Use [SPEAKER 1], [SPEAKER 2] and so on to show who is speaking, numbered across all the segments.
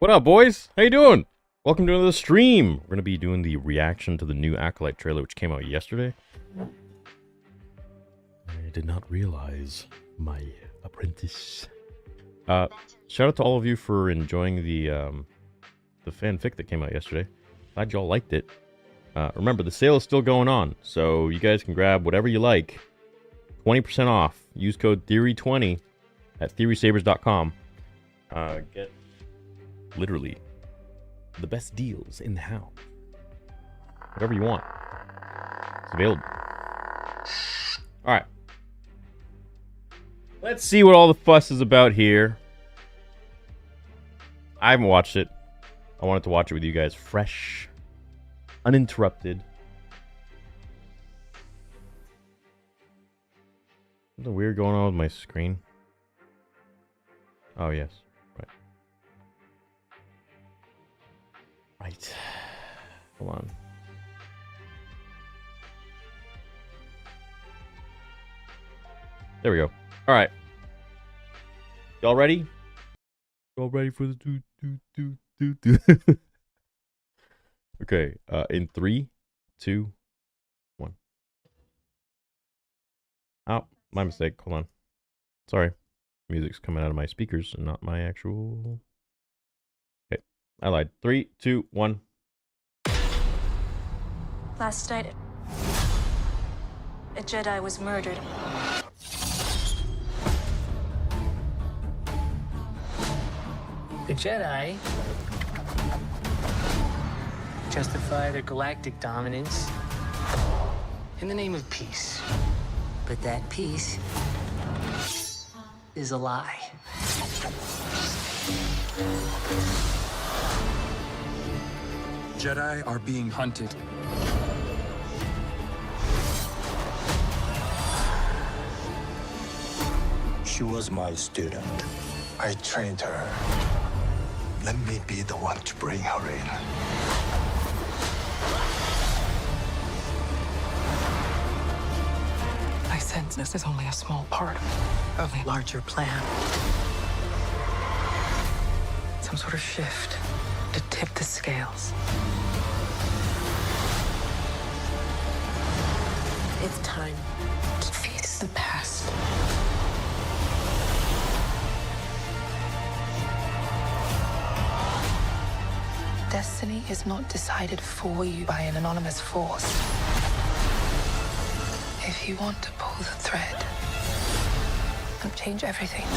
[SPEAKER 1] What up, boys? How you doing? Welcome to another stream. We're gonna be doing the reaction to the new Acolyte trailer, which came out yesterday. I did not realize my apprentice. Shout out to all of you for enjoying the fanfic that came out yesterday. Glad y'all liked it. Remember, the sale is still going on, so you guys can grab whatever you like. 20% off. Use code Theory20 at theorysabers.com. Get literally the best deals in the house. Whatever you want. It's available. Alright. Let's see what all the fuss is about here. I haven't watched it. I wanted to watch it with you guys fresh, uninterrupted. Something weird going on with my screen. Oh, yes. Right. Right. Hold on. There we go. All right. Y'all ready? Y'all ready for the do? Okay. In 3, 2, 1. Oh, my mistake. Hold on. Sorry. Music's coming out of my speakers and not my actual. Okay. I lied. 3, 2, 1.
[SPEAKER 2] Last night, a Jedi was murdered.
[SPEAKER 3] The Jedi justify their galactic dominance in the name of peace. But that peace is a lie.
[SPEAKER 4] Jedi are being hunted.
[SPEAKER 5] She was my student. I trained her. Let me be the one to bring her in.
[SPEAKER 6] I sense this is only a small part of a larger plan. Some sort of shift to tip the scales. It's time to face the past. Destiny is not decided for you by an anonymous force. If you want to pull the thread and change everything,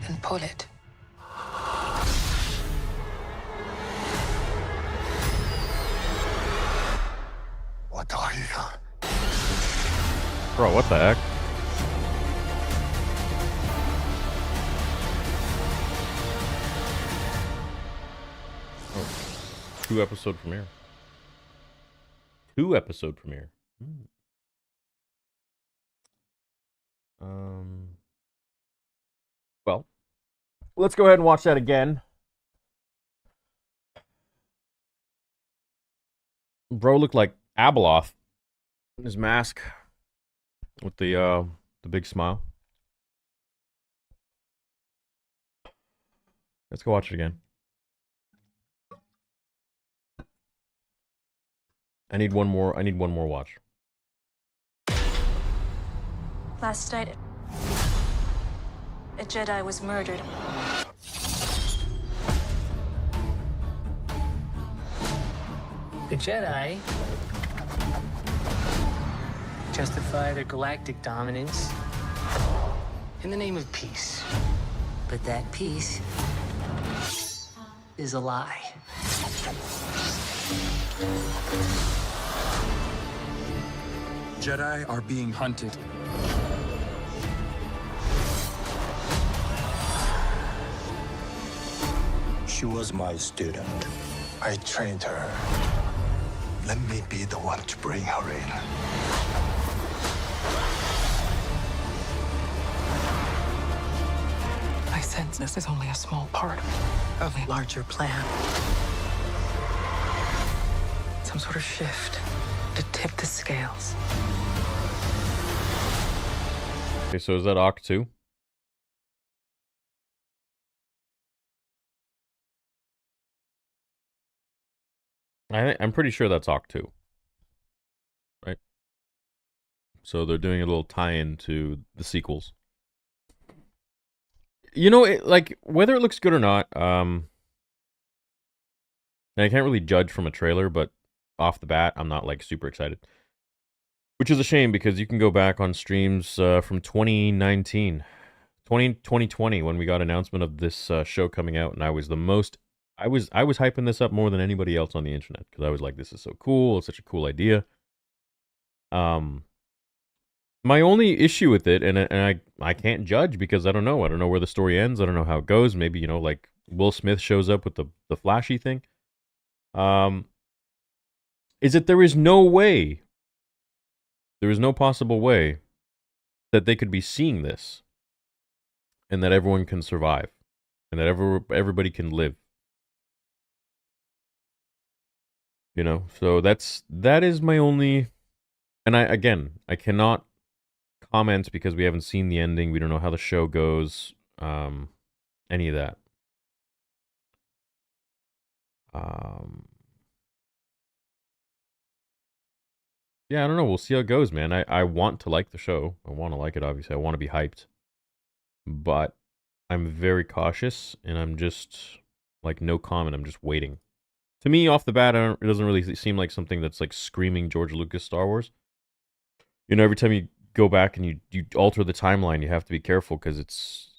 [SPEAKER 6] then pull it.
[SPEAKER 5] What are you?
[SPEAKER 1] Bro, what the heck? Oh, 2-episode premiere. 2-episode premiere. Well, let's go ahead and watch that again. Bro looked like Abeloth in his mask with the big smile. Let's go watch it again. I need one more watch.
[SPEAKER 2] Last night, a Jedi was murdered.
[SPEAKER 3] The Jedi justify their galactic dominance in the name of peace. But that peace is a lie.
[SPEAKER 4] Jedi are being hunted.
[SPEAKER 5] She was my student. I trained her. Let me be the one to bring her in.
[SPEAKER 6] I sense this is only a small part of a larger plan. Some sort of shift to tip the scales.
[SPEAKER 1] Okay, so is that Oct 2? I'm pretty sure that's Octo 2, right? So they're doing a little tie-in to the sequels. You know, like, whether it looks good or not, and I can't really judge from a trailer, but off the bat, I'm not, like, super excited. Which is a shame, because you can go back on streams from 2019, 2020, when we got announcement of this show coming out, and I was hyping this up more than anybody else on the internet, because I was like, this is so cool, it's such a cool idea. My only issue with it, and I can't judge because I don't know where the story ends. I don't know how it goes. Maybe, you know, like Will Smith shows up with the flashy thing. Is that there is no possible way that they could be seeing this, and that everyone can survive, and that everybody can live. You know, so that is my only, and I cannot comment because we haven't seen the ending. We don't know how the show goes. Any of that. Yeah, I don't know. We'll see how it goes, man. I want to like the show. I want to like it, obviously. I want to be hyped. But I'm very cautious, and I'm just, like, no comment. I'm just waiting. To me, off the bat, it doesn't really seem like something that's, like, screaming George Lucas Star Wars. You know, every time you go back and you alter the timeline, you have to be careful, because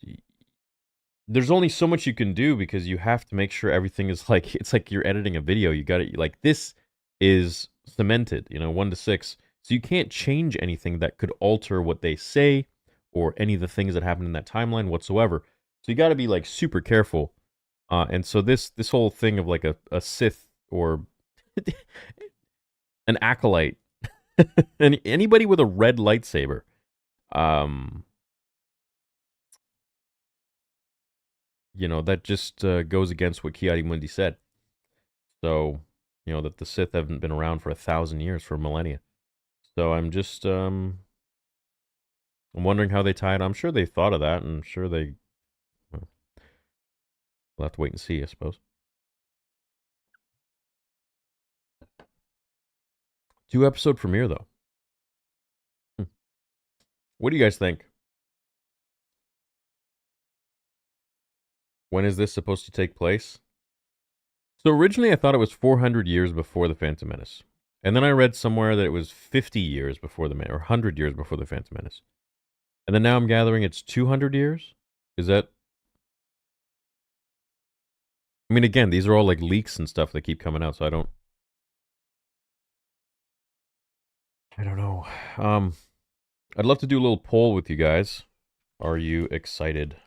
[SPEAKER 1] there's only so much you can do, because you have to make sure everything is like, it's like you're editing a video. You got it, like, this is cemented, you know, 1 to 6. So you can't change anything that could alter what they say or any of the things that happen in that timeline whatsoever. So you got to be, like, super careful. And so this whole thing of, like, a Sith or an Acolyte, and anybody with a red lightsaber, you know, that just goes against what Ki-Adi-Mundi said. So, you know, that the Sith haven't been around for 1,000 years, for millennia. So I'm just, I'm wondering how they tie it. I'm sure they thought of that, and I'm sure they, well, we'll have to wait and see, I suppose. 2-episode premiere, though. What do you guys think? When is this supposed to take place? So originally I thought it was 400 years before the Phantom Menace. And then I read somewhere that it was 50 years before or 100 years before the Phantom Menace. And then now I'm gathering it's 200 years? Is that... I mean, again, these are all, like, leaks and stuff that keep coming out, so I don't know. I'd love to do a little poll with you guys. Are you excited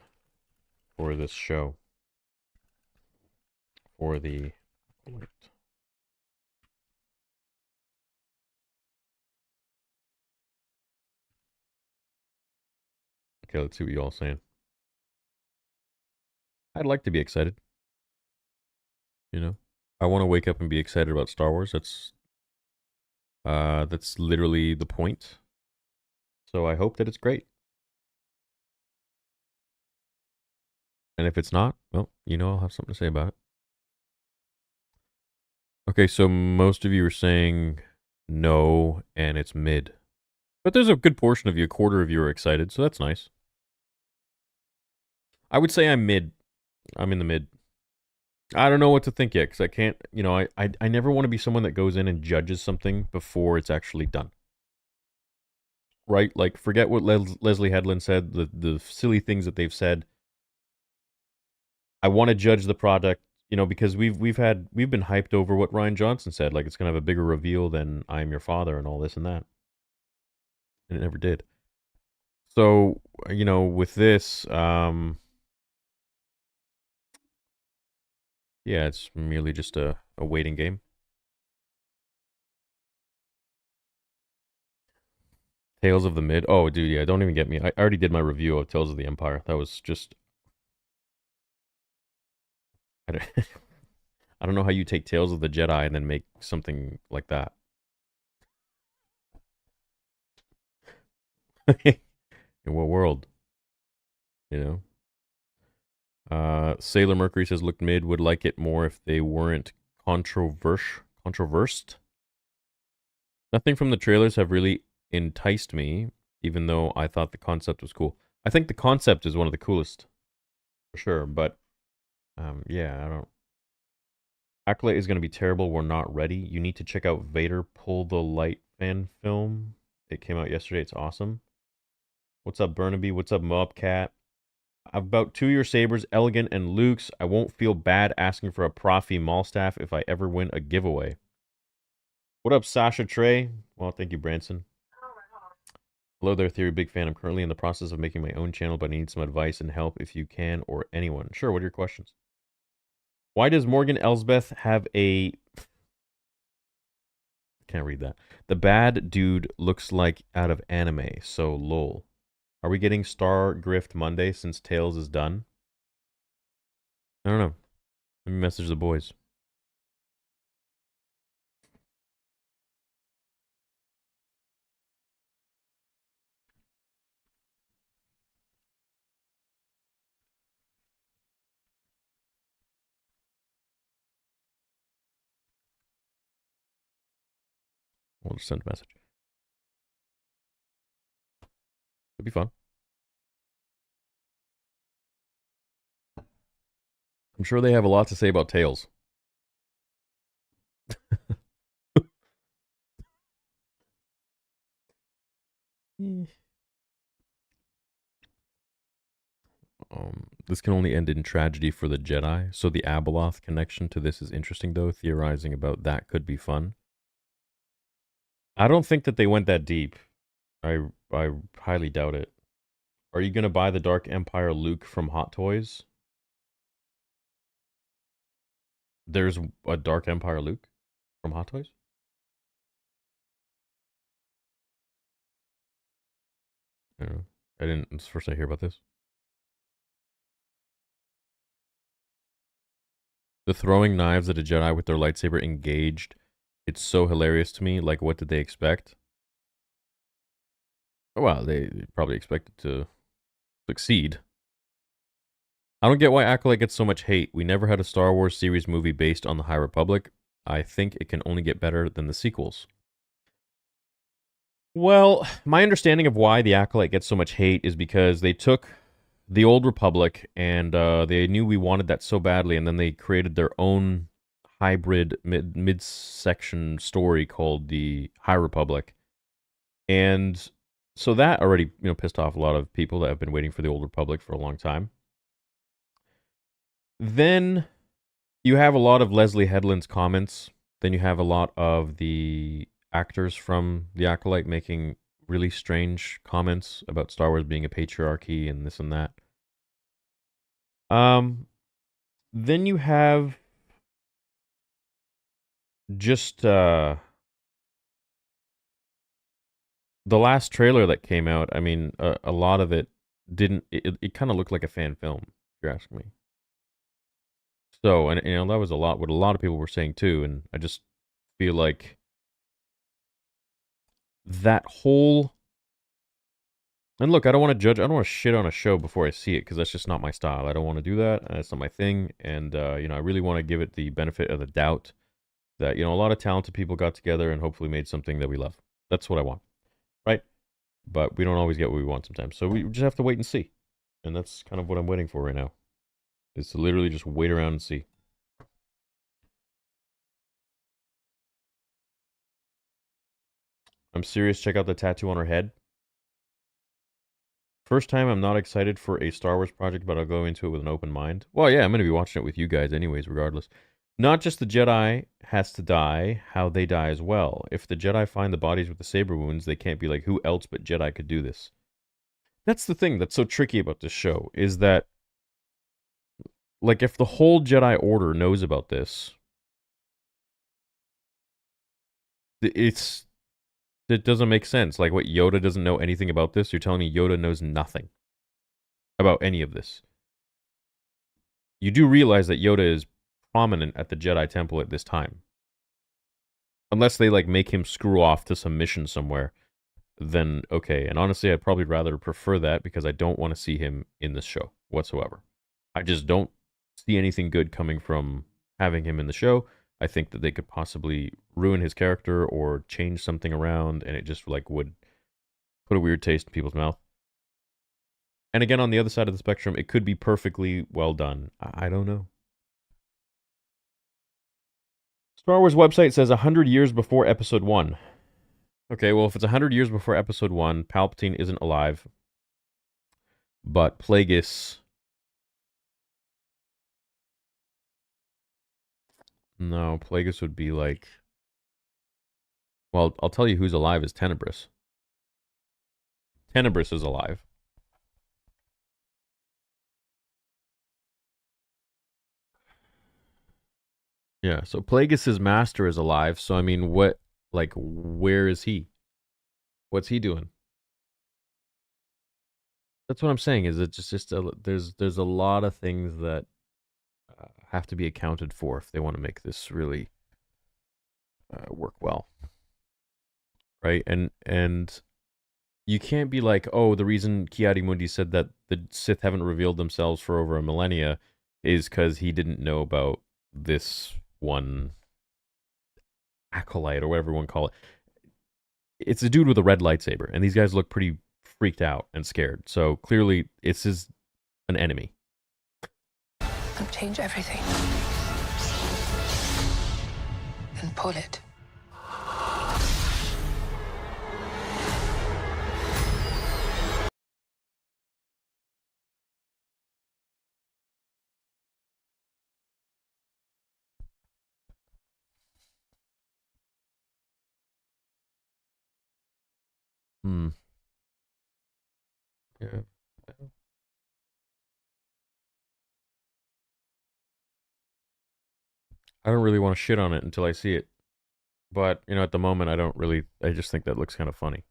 [SPEAKER 1] for this show? For the... Okay, let's see what you all saying. I'd like to be excited. You know? I want to wake up and be excited about Star Wars. That's literally the point. So I hope that it's great. And if it's not, well, you know, I'll have something to say about it. Okay, so most of you are saying no, and it's mid. But there's a good portion of you, a quarter of you are excited, so that's nice. I would say I'm mid. I'm in the mid. I don't know what to think yet, because I can't, you know, I never want to be someone that goes in and judges something before it's actually done. Right? Like, forget what Leslie Headland said, the silly things that they've said. I want to judge the product, you know, because we've been hyped over what Rian Johnson said, like it's going to have a bigger reveal than I Am Your Father and all this and that. And it never did. So, you know, with this, yeah, it's merely just a waiting game. Tales of the Mid. Oh, dude, yeah, don't even get me. I already did my review of Tales of the Empire. That was just... I don't know how you take Tales of the Jedi and then make something like that. In what world? You know? Sailor Mercury says, looked mid, would like it more if they weren't controversial. Controversed. Nothing from the trailers have really enticed me, even though I thought the concept was cool. I think the concept is one of the coolest, for sure, but yeah, I don't... Acolyte is going to be terrible. We're not ready. You need to check out Vader Pull the Light fan film. It came out yesterday. It's awesome. What's up, Burnaby? What's up, Mobcat? I've about 2 your sabers, Elegant and Luke's. I won't feel bad asking for a Profi Malstaff if I ever win a giveaway. What up, Sasha Trey? Well, thank you, Branson. Hello there, Theory. Big fan. I'm currently in the process of making my own channel, but I need some advice and help if you can, or anyone. Sure, what are your questions? Why does Morgan Elsbeth have a... Can't read that. The bad dude looks like out of anime, so lol. Are we getting Star Grift Monday since Tails is done? I don't know. Let me message the boys. We'll just send a message. It'd be fun. I'm sure they have a lot to say about Tails. This can only end in tragedy for the Jedi. So the Abeloth connection to this is interesting, though. Theorizing about that could be fun. I don't think that they went that deep. I highly doubt it. Are you going to buy the Dark Empire Luke from Hot Toys? There's a Dark Empire Luke from Hot Toys? I don't know. I didn't... It's the first I hear about this. The throwing knives at a Jedi with their lightsaber engaged. It's so hilarious to me. Like, what did they expect? Well, they probably expected to succeed. I don't get why Acolyte gets so much hate. We never had a Star Wars series movie based on the High Republic. I think it can only get better than the sequels. Well, my understanding of why the Acolyte gets so much hate is because they took the Old Republic and they knew we wanted that so badly, and then they created their own hybrid mid-section story called the High Republic. And so that already, pissed off a lot of people that have been waiting for the Old Republic for a long time. Then you have a lot of Leslie Headland's comments. Then you have a lot of the actors from the Acolyte making really strange comments about Star Wars being a patriarchy and this and that. Then you have just the last trailer that came out. I mean, a lot of it didn't... It kind of looked like a fan film, if you're asking me. So, and that was a lot what a lot of people were saying too, and I just feel like that whole... And look, I don't want to judge, I don't want to shit on a show before I see it, because that's just not my style. I don't want to do that, that's not my thing, and, I really want to give it the benefit of the doubt that, a lot of talented people got together and hopefully made something that we love. That's what I want, right? But we don't always get what we want sometimes, so we just have to wait and see. And that's kind of what I'm waiting for right now, is to literally just wait around and see. I'm serious, check out the tattoo on her head. First time I'm not excited for a Star Wars project, but I'll go into it with an open mind. Well, yeah, I'm going to be watching it with you guys anyways, regardless. Not just the Jedi has to die, how they die as well. If the Jedi find the bodies with the saber wounds, they can't be like, who else but Jedi could do this? That's the thing that's so tricky about this show, is that, like, if the whole Jedi Order knows about this, it doesn't make sense. Like, what, Yoda doesn't know anything about this? You're telling me Yoda knows nothing about any of this? You do realize that Yoda is prominent at the Jedi Temple at this time. Unless they, like, make him screw off to some mission somewhere, then okay. And honestly, I'd probably rather prefer that, because I don't want to see him in this show whatsoever. I just don't see anything good coming from having him in the show. I think that they could possibly ruin his character or change something around, and it just like would put a weird taste in people's mouth. And again, on the other side of the spectrum, it could be perfectly well done. I don't know. Star Wars website says 100 years before Episode 1. Okay, well, if it's 100 years before Episode 1, Palpatine isn't alive. But Plagueis... No, Plagueis would be like... Well, I'll tell you who's alive is Tenebris. Tenebris is alive. Yeah, so Plagueis' master is alive, so I mean, what, like, where is he? What's he doing? That's what I'm saying, is it's just there's a lot of things that have to be accounted for if they want to make this really work well. Right? And you can't be like, oh, the reason Ki-Adi-Mundi said that the Sith haven't revealed themselves for over a millennia is because he didn't know about this one acolyte or whatever you want to call it. It's a dude with a red lightsaber, and these guys look pretty freaked out and scared. So clearly, it's an enemy.
[SPEAKER 6] And change everything. And pull it.
[SPEAKER 1] Yeah. I don't really want to shit on it until I see it. But, you know, at the moment, I just think that looks kind of funny.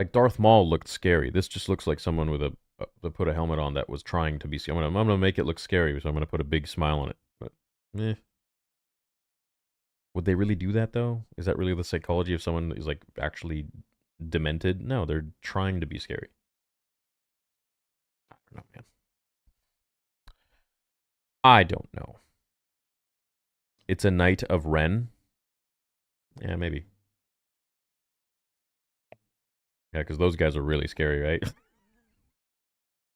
[SPEAKER 1] Like, Darth Maul looked scary. This just looks like someone with that put a helmet on that was trying to be scary. I'm gonna make it look scary, so I'm gonna put a big smile on it. But, would they really do that, though? Is that really the psychology of someone who's, like, actually demented? No, they're trying to be scary. I don't know, man. I don't know. It's a Knight of Ren. Yeah, maybe. Yeah, because those guys are really scary, right?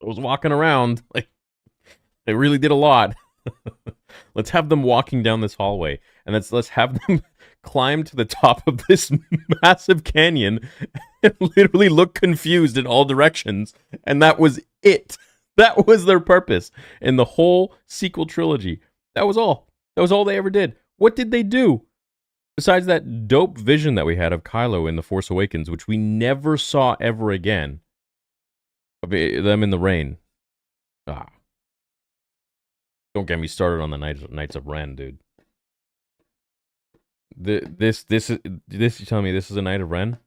[SPEAKER 1] I was walking around, like, they really did a lot. Let's have them walking down this hallway, and let's have them climb to the top of this massive canyon and literally look confused in all directions, and that was it. That was their purpose in the whole sequel trilogy. That was all. That was all they ever did. What did they do? Besides that dope vision that we had of Kylo in The Force Awakens, which we never saw ever again. Of them in the rain. Ah. Don't get me started on the Knights of Ren, dude. This you telling me this is a Knight of Ren?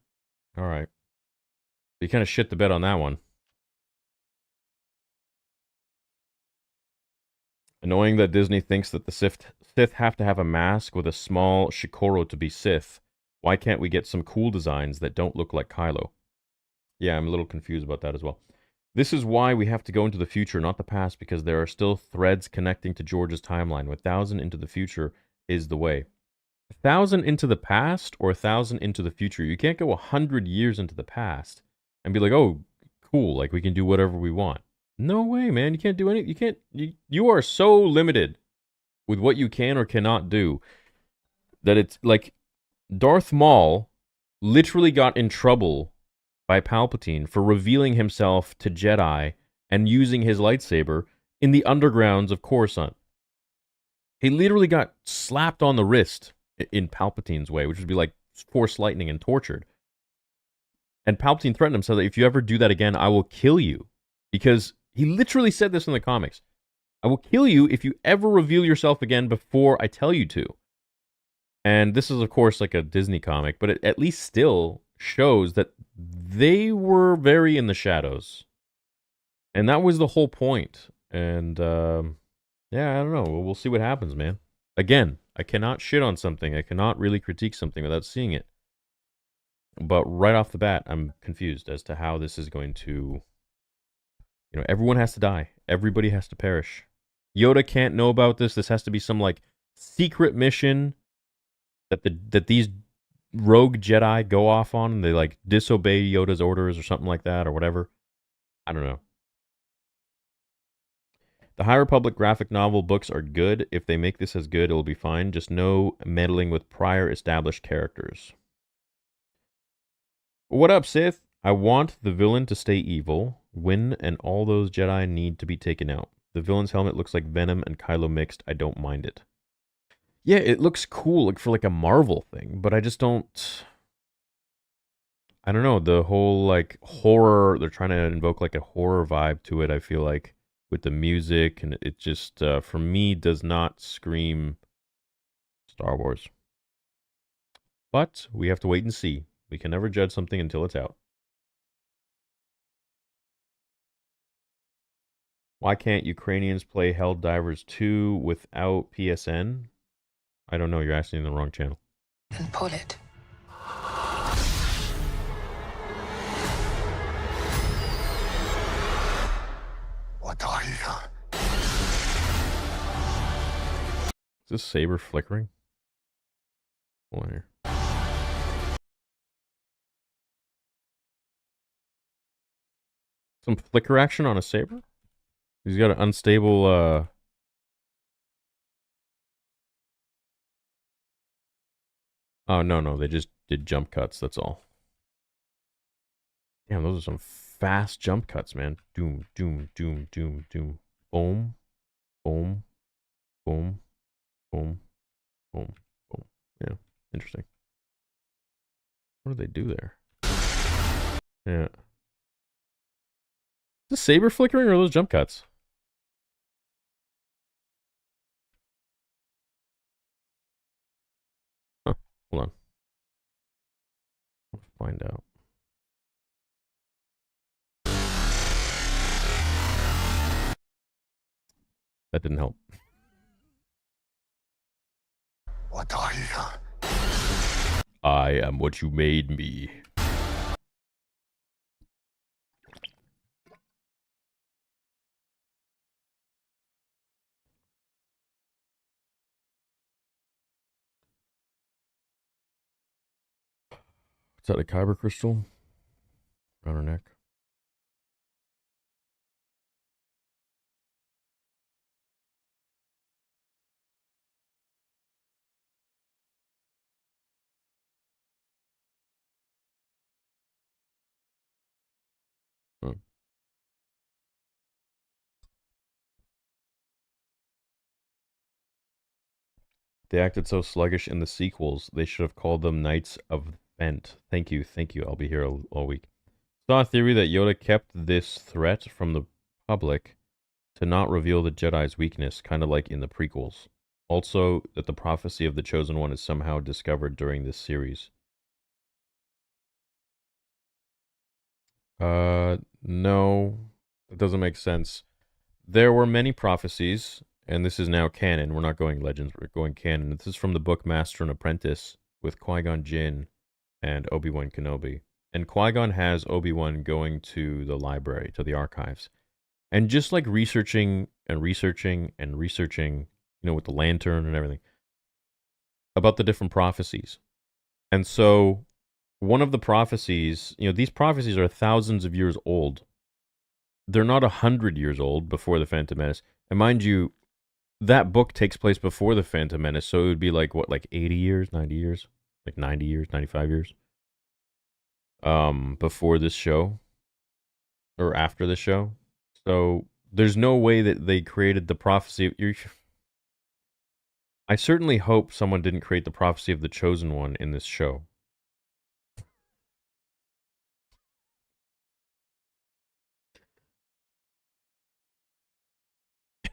[SPEAKER 1] Alright. You kind of shit the bed on that one. Annoying that Disney thinks that the Sith have to have a mask with a small Shikoro to be Sith. Why can't we get some cool designs that don't look like Kylo? Yeah, I'm a little confused about that as well. This is why we have to go into the future, not the past, because there are still threads connecting to George's timeline. 1,000 into the future is the way. 1,000 into the past or 1,000 into the future? You can't go 100 years into the past and be like, oh, cool, like we can do whatever we want. No way, man. You can't do any. You can't. You are so limited with what you can or cannot do that it's like Darth Maul literally got in trouble by Palpatine for revealing himself to Jedi and using his lightsaber in the undergrounds of Coruscant. He literally got slapped on the wrist in Palpatine's way, which would be like Force lightning and tortured. And Palpatine threatened him, said that if you ever do that again, I will kill you. Because he literally said this in the comics. I will kill you if you ever reveal yourself again before I tell you to. And this is, of course, like a Disney comic, but it at least still shows that they were very in the shadows. And that was the whole point. And, yeah, I don't know. We'll see what happens, man. Again, I cannot shit on something. I cannot really critique something without seeing it. But right off the bat, I'm confused as to how this is going to... You know, everyone has to die. Everybody has to perish. Yoda can't know about this. This has to be some like secret mission that these rogue Jedi go off on, and they like disobey Yoda's orders or something like that or whatever. I don't know. The High Republic graphic novel books are good. If they make this as good, it'll be fine. Just no meddling with prior established characters. What up, Sith? I want the villain to stay evil, win, and all those Jedi need to be taken out. The villain's helmet looks like Venom and Kylo mixed. I don't mind it. Yeah, it looks cool, like for like a Marvel thing, but I just don't. I don't know, the whole like horror. They're trying to invoke like a horror vibe to it. I feel like with the music, and it just for me does not scream Star Wars. But we have to wait and see. We can never judge something until it's out. Why can't Ukrainians play Helldivers 2 without PSN? I don't know, you're asking the wrong channel.
[SPEAKER 6] And pull it.
[SPEAKER 5] What are you?
[SPEAKER 1] Is this saber flickering? Hold on here. Some flicker action on a saber? He's got an unstable, Oh, no, they just did jump cuts, that's all. Damn, those are some fast jump cuts, man. Doom, doom, doom, doom, doom. Boom, boom, boom, boom, boom, boom. Yeah, interesting. What do they do there? Yeah. Is this saber flickering or are those jump cuts? Huh, hold on. Let's find out. That didn't help.
[SPEAKER 5] What are you?
[SPEAKER 1] I am what you made me. Is that a kyber crystal? Around her neck. Huh. They acted so sluggish in the sequels. They should have called them Knights of Bent. Thank you. I'll be here all week. Saw a theory that Yoda kept this threat from the public to not reveal the Jedi's weakness, kind of like in the prequels. Also, that the prophecy of the Chosen One is somehow discovered during this series. No, that doesn't make sense. There were many prophecies, and this is now canon. We're not going legends, we're going canon. This is from the book Master and Apprentice with Qui-Gon Jinn and Obi-Wan Kenobi. And Qui-Gon has Obi-Wan going to the library, to the archives, and just like researching and researching and researching, you know, with the lantern and everything, about the different prophecies. And so one of the prophecies, you know, these prophecies are thousands of years old. They're not 100 years old before the Phantom Menace. And mind you, that book takes place before the Phantom Menace, so it would be like, what, like 80 years, 90 years? Like 90 years, 95 years? Before this show. Or after the show. So there's no way that they created the prophecy. I certainly hope someone didn't create the prophecy of the Chosen One in this show.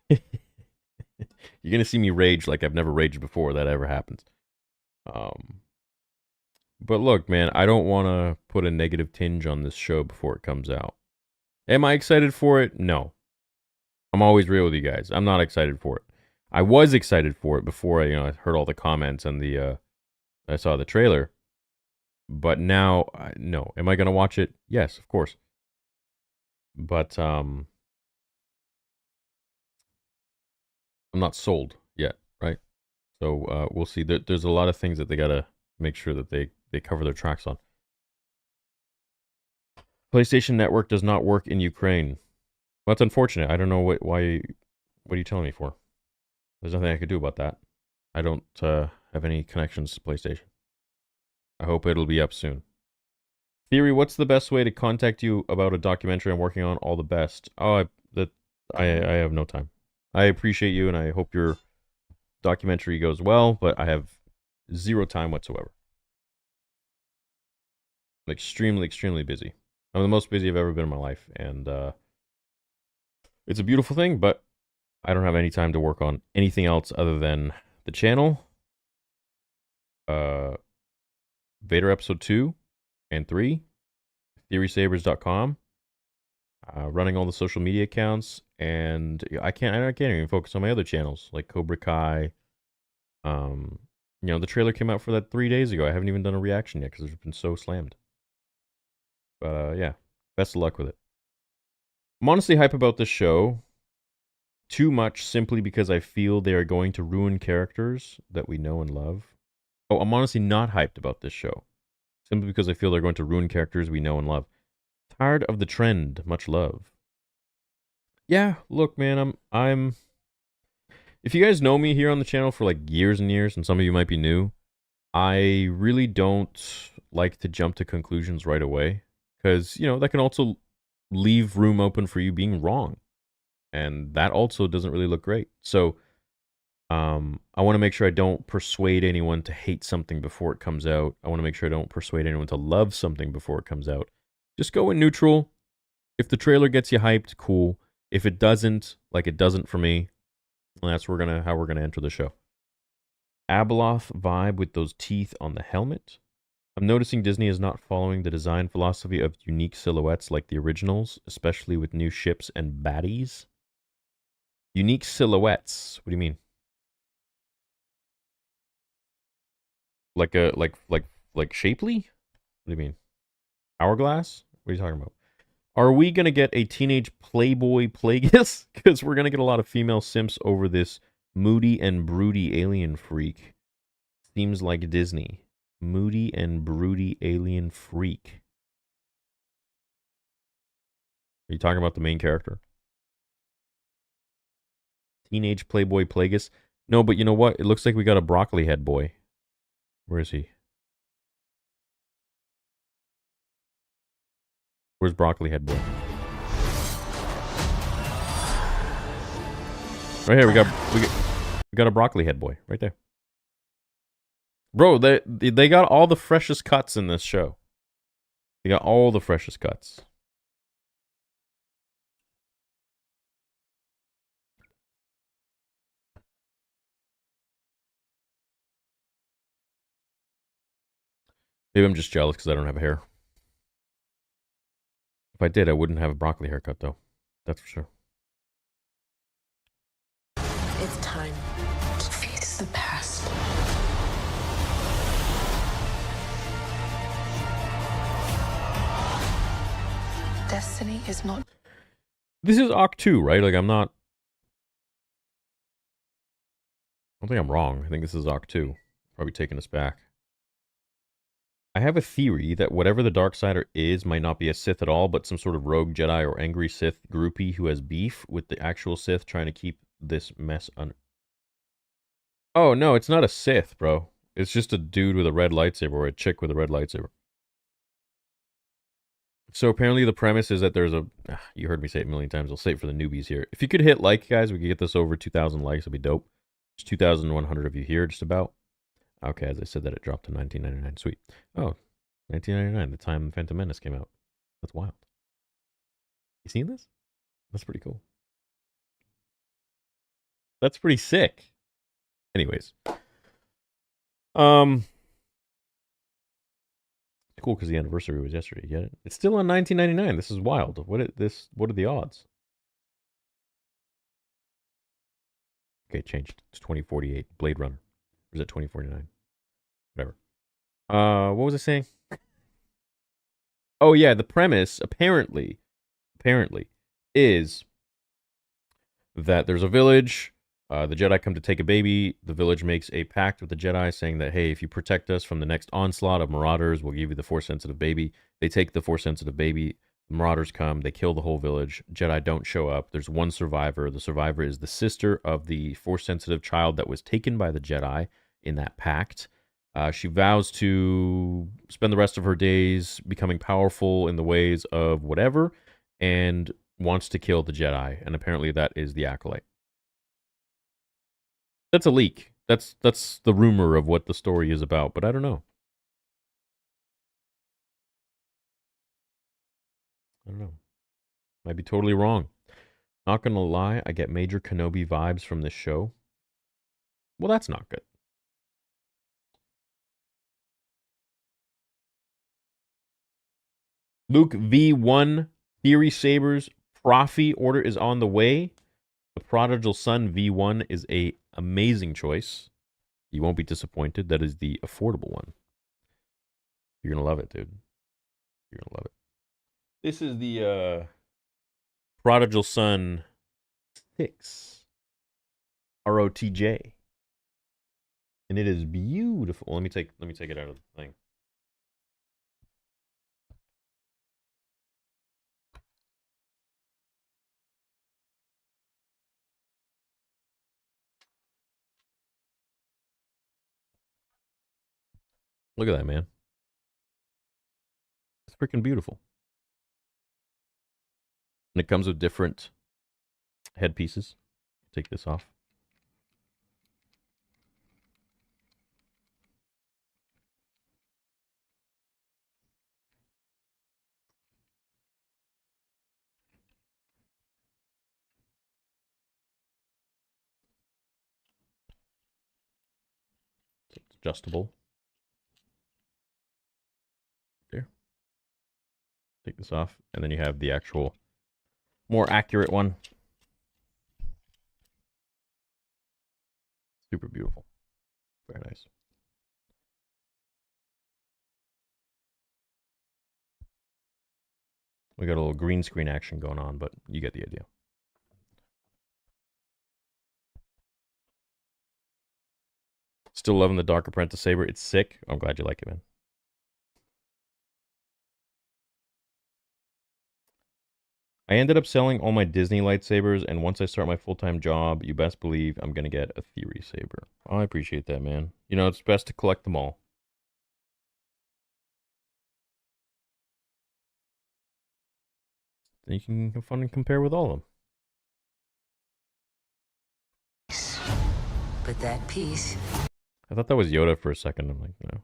[SPEAKER 1] You're going to see me rage like I've never raged before that ever happens. But look, man, I don't want to put a negative tinge on this show before it comes out. Am I excited for it? No. I'm always real with you guys. I'm not excited for it. I was excited for it before I heard all the comments and I saw the trailer. But now, no. Am I going to watch it? Yes, of course. But I'm not sold yet, right? So we'll see. There's a lot of things that they gotta make sure that they cover their tracks on. PlayStation Network does not work in Ukraine. Well, that's unfortunate. I don't know what are you telling me for? There's nothing I could do about that. I don't have any connections to PlayStation. I hope it'll be up soon. Theory, what's the best way to contact you about a documentary I'm working on? All the best. Oh, I have no time. I appreciate you, and I hope your documentary goes well, but I have zero time whatsoever. I'm extremely, extremely busy. I'm the most busy I've ever been in my life, and it's a beautiful thing, but I don't have any time to work on anything else other than the channel, Vader Episode 2 and 3, TheorySabers.com, running all the social media accounts, and I can't even focus on my other channels, like Cobra Kai. The trailer came out for that 3 days ago. I haven't even done a reaction yet because it's been so slammed. But yeah, best of luck with it. I'm honestly hype about this show. Too much simply because I feel they are going to ruin characters that we know and love. Oh, I'm honestly not hyped about this show. Simply because I feel they're going to ruin characters we know and love. Tired of the trend. Much love. Yeah, look, man, I'm if you guys know me here on the channel for like years and years, and some of you might be new, I really don't like to jump to conclusions right away. Because, that can also leave room open for you being wrong. And that also doesn't really look great. So, I want to make sure I don't persuade anyone to hate something before it comes out. I want to make sure I don't persuade anyone to love something before it comes out. Just go in neutral. If the trailer gets you hyped, cool. If it doesn't, like it doesn't for me, that's how we're gonna enter the show. Abeloth vibe with those teeth on the helmet. I'm noticing Disney is not following the design philosophy of unique silhouettes like the originals, especially with new ships and baddies. Unique silhouettes. What do you mean? Like shapely? What do you mean? Hourglass? What are you talking about? Are we gonna get a teenage Playboy Plagueis? Because we're gonna get a lot of female simps over this moody and broody alien freak. Seems like Disney. Moody and broody alien freak. Are you talking about the main character? Teenage Playboy Plagueis? No, but you know what? It looks like we got a broccoli head boy. Where is he? Where's broccoli head boy? Right here, we got a broccoli head boy right there. Bro, they got all the freshest cuts in this show. They got all the freshest cuts. Maybe I'm just jealous because I don't have hair. If I did, I wouldn't have a broccoli haircut, though. That's for sure.
[SPEAKER 6] It's time to face the past. Destiny is not...
[SPEAKER 1] This is Oct 2, right? Like, I don't think I'm wrong. I think this is Oct 2. Probably taking us back. I have a theory that whatever the Darksider is might not be a Sith at all, but some sort of rogue Jedi or angry Sith groupie who has beef with the actual Sith trying to keep this mess under... Oh, no, it's not a Sith, bro. It's just a dude with a red lightsaber or a chick with a red lightsaber. So apparently the premise is that there's a... you heard me say it a million times. I'll say it for the newbies here. If you could hit like, guys, we could get this over 2,000 likes. It'd be dope. There's 2,100 of you here, just about. Okay, as I said that, it dropped to $19.99. Sweet. Oh, $19.99, the time Phantom Menace came out. That's wild. You seen this? That's pretty cool. That's pretty sick. Anyways. Cool, because the anniversary was yesterday. Get it? It's still on $19.99. This is wild. What are the odds? Okay, it changed. It's 2048. Blade Runner. Or is it 2049? Whatever. What was I saying? Oh yeah, the premise apparently is that there's a village The Jedi come to take a baby. The village makes a pact with the Jedi saying that, hey, if you protect us from the next onslaught of marauders, we'll give you the Force-sensitive baby. They take the Force-sensitive baby. The marauders come. They kill the whole village. Jedi don't show up. There's one survivor. The survivor is the sister of the Force-sensitive child that was taken by the Jedi in that pact. She vows to spend the rest of her days becoming powerful in the ways of whatever and wants to kill the Jedi. And apparently that is the Acolyte. That's a leak. That's the rumor of what the story is about, but I don't know. Might be totally wrong. Not gonna lie, I get major Kenobi vibes from this show. Well, that's not good. Luke V1 Theory Sabers Prophy order is on the way. The Prodigal Son V1 is a amazing choice. You won't be disappointed. That is the affordable one. You're going to love it, dude. You're going to love it. This is the Prodigal Son 6. ROTJ. And it is beautiful. Let me take it out of the thing. Look at that, man. It's freaking beautiful. And it comes with different headpieces. Take this off. So it's adjustable. There. Take this off. And then you have the actual more accurate one. Super beautiful. Very nice. We got a little green screen action going on, but you get the idea. Still loving the Dark Apprentice saber. It's sick. I'm glad you like it, man. I ended up selling all my Disney lightsabers, and once I start my full-time job, you best believe I'm going to get a Theory saber. Oh, I appreciate that, man. You know, it's best to collect them all. Then you can have fun and compare with all of them.
[SPEAKER 3] But that piece...
[SPEAKER 1] I thought that was Yoda for a second. I'm like, no.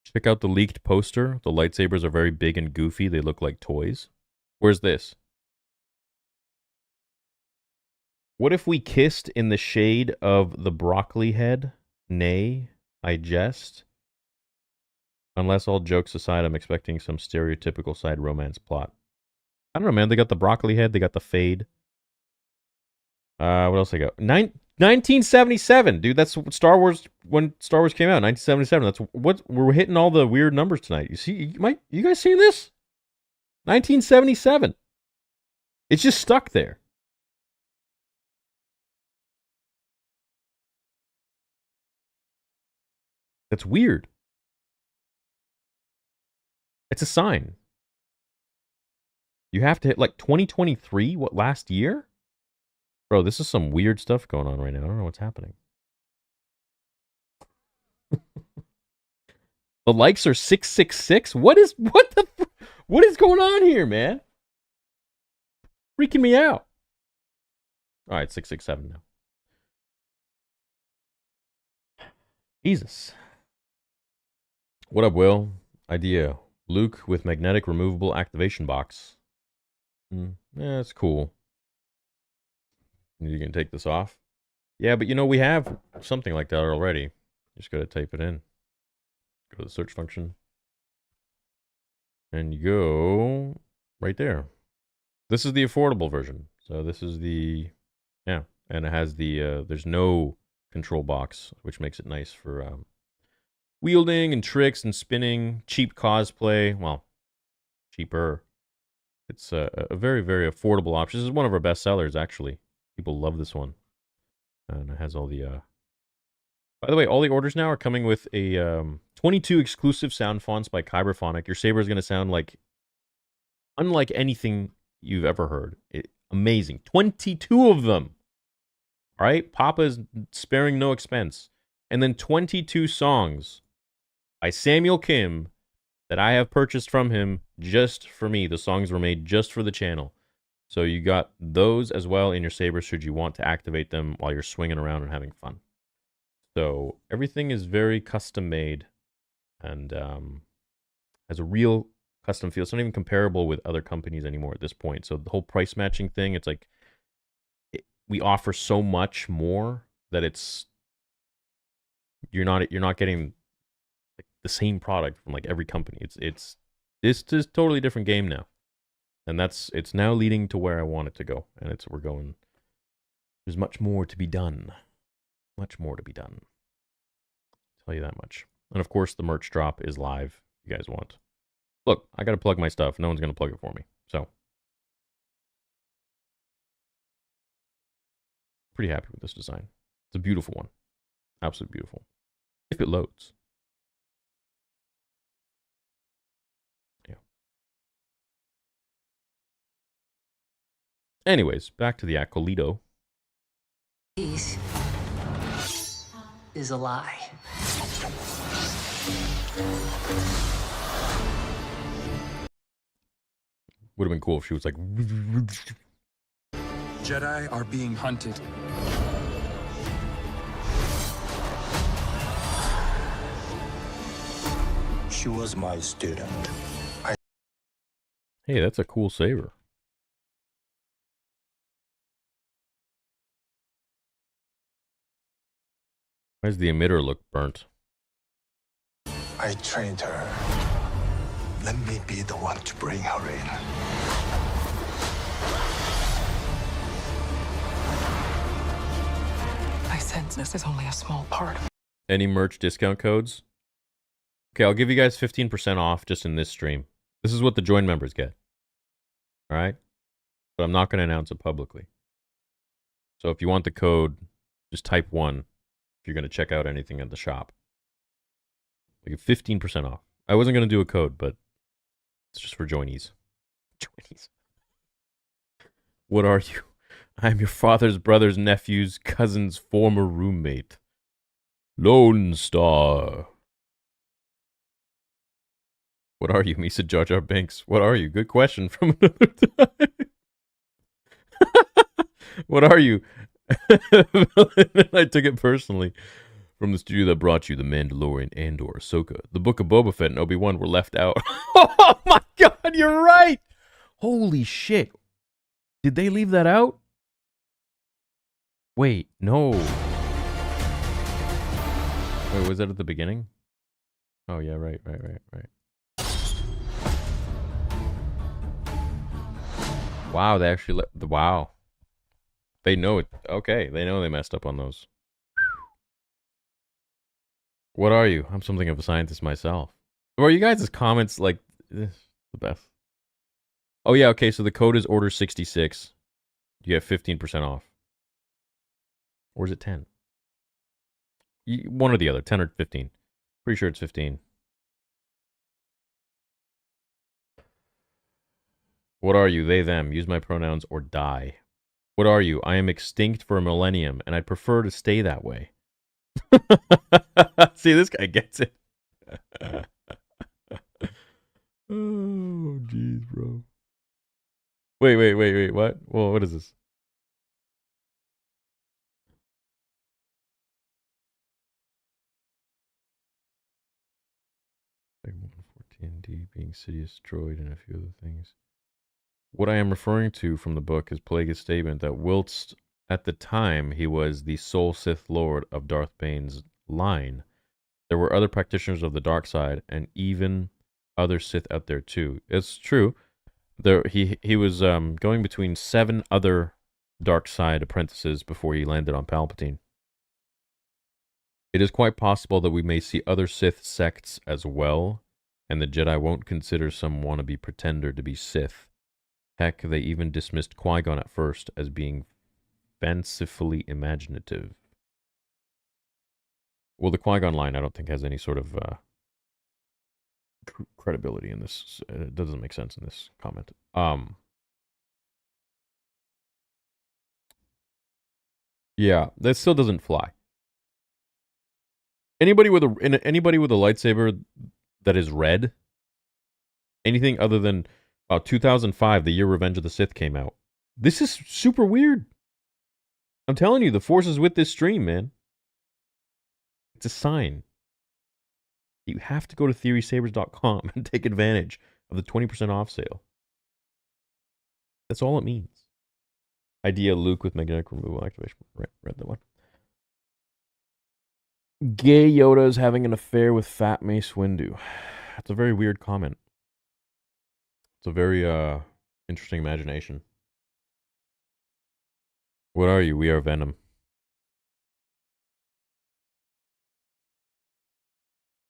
[SPEAKER 1] Check out the leaked poster. The lightsabers are very big and goofy. They look like toys. Where's this? What if we kissed in the shade of the broccoli head? Nay, I jest. Unless all jokes aside, I'm expecting some stereotypical side romance plot. I don't know, man. They got the broccoli head. They got the fade. What else they got? 1977, dude. That's Star Wars when Star Wars came out. 1977. That's what we're hitting all the weird numbers tonight. You see, you guys seeing this? 1977. It's just stuck there. That's weird. It's a sign. You have to hit like 2023. What, last year? Bro, this is some weird stuff going on right now. I don't know what's happening. The likes are 666. What is going on here, man? Freaking me out. All right, 667 now. Jesus. What up, Will? Idea. Luke with magnetic removable activation box. Yeah, that's cool. You can take this off. Yeah, but you know, we have something like that already. You just got to type it in. Go to the search function. And you go right there. This is the affordable version. So this is the, yeah. And it has the, there's no control box, which makes it nice for wielding and tricks and spinning. Cheap cosplay. Well, cheaper. It's a very, very affordable option. This is one of our best sellers, actually. People love this one. And it has all the... By the way, all the orders now are coming with a 22 exclusive sound fonts by Kyberphonic. Your saber is going to sound like... unlike anything you've ever heard. Amazing. 22 of them! All right? Papa is sparing no expense. And then 22 songs by Samuel Kim that I have purchased from him just for me. The songs were made just for the channel. So you got those as well in your saber should you want to activate them while you're swinging around and having fun. So everything is very custom made and has a real custom feel. It's not even comparable with other companies anymore at this point. So the whole price matching thing, it's like we offer so much more that it's you're not getting like the same product from like every company. It's this is totally different game now. And it's now leading to where I want it to go. And we're going, there's much more to be done. Much more to be done. I'll tell you that much. And of course, the merch drop is live if you guys want. Look, I got to plug my stuff. No one's going to plug it for me. So, pretty happy with this design. It's a beautiful one. Absolutely beautiful. If it loads. Yeah. Anyways, back to the Acolyte.
[SPEAKER 3] Peace is a lie.
[SPEAKER 1] Would have been cool if she was like...
[SPEAKER 4] Jedi are being hunted.
[SPEAKER 5] She was my student.
[SPEAKER 1] Hey, that's a cool saber. Why does the emitter look burnt?
[SPEAKER 5] I trained her. Let me be the one to bring her in.
[SPEAKER 6] I sense this is only a small part.
[SPEAKER 1] Any merch discount codes? Okay, I'll give you guys 15% off just in this stream. This is what the join members get. All right? But I'm not going to announce it publicly. So if you want the code, just type 1 if you're going to check out anything at the shop. I give 15% off. I wasn't going to do a code, but it's just for joinies. Joinies. What are you? I'm your father's brother's nephew's cousin's former roommate. Lone Star. What are you, Misa Jar Jar Binks? What are you? Good question from another time. What are you? I took it personally. From the studio that brought you The Mandalorian, Andor, Ahsoka, The Book of Boba Fett, and Obi-Wan were left out. Oh my god, you're right! Holy shit. Did they leave that out? Wait, no. Wait, was that at the beginning? Oh yeah, right. Wow, they actually let the wow. They know it. Okay, they know they messed up on those. What are you? I'm something of a scientist myself. Or are you guys' comments like the best? Oh yeah, okay, so the code is order 66. You have 15% off. Or is it 10? One or the other, 10 or 15. Pretty sure it's 15. What are you? They, them. Use my pronouns or die. What are you? I am extinct for a millennium, and I'd prefer to stay that way. See, this guy gets it. Oh, jeez, bro. Wait. What? Well, what is this? Like 114D being Sidious droid and a few other things. What I am referring to from the book is Plagueis' statement that whilst at the time he was the sole Sith Lord of Darth Bane's line, there were other practitioners of the dark side and even other Sith out there too. It's true. He was going between 7 other dark side apprentices before he landed on Palpatine. It is quite possible that we may see other Sith sects as well, and the Jedi won't consider some wannabe pretender to be Sith. Heck, they even dismissed Qui-Gon at first as being fancifully imaginative. Well, the Qui-Gon line I don't think has any sort of credibility in this. It doesn't make sense in this comment. Yeah, that still doesn't fly. Anybody with a lightsaber that is red, anything other than 2005, the year Revenge of the Sith came out. This is super weird. I'm telling you, the Force is with this stream, man. It's a sign. You have to go to theorysabers.com and take advantage of the 20% off sale. That's all it means. Idea Luke with magnetic removal activation. Read that one. Gay Yoda is having an affair with Fat Mace Windu. That's a very weird comment. It's a very interesting imagination. What are you? We are Venom.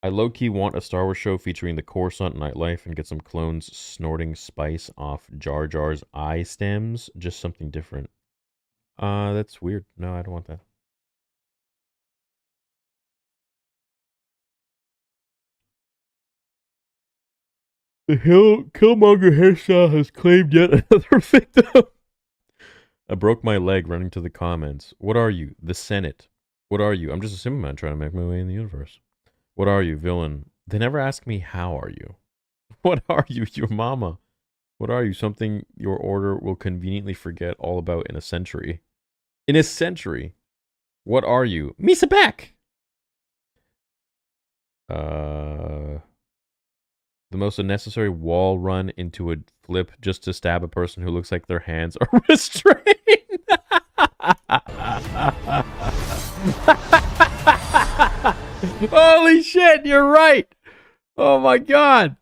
[SPEAKER 1] I low-key want a Star Wars show featuring the Coruscant nightlife and get some clones snorting spice off Jar Jar's eye stems. Just something different. That's weird. No, I don't want that. The Killmonger hairstyle has claimed yet another victim. I broke my leg running to the comments. What are you? The Senate. What are you? I'm just a simple man trying to make my way in the universe. What are you, villain? They never ask me, how are you? What are you, your mama? What are you? Something your order will conveniently forget all about in a century. In a century? What are you? Misa back! The most unnecessary wall run into a flip just to stab a person who looks like their hands are restrained. Holy shit, you're right. Oh my god.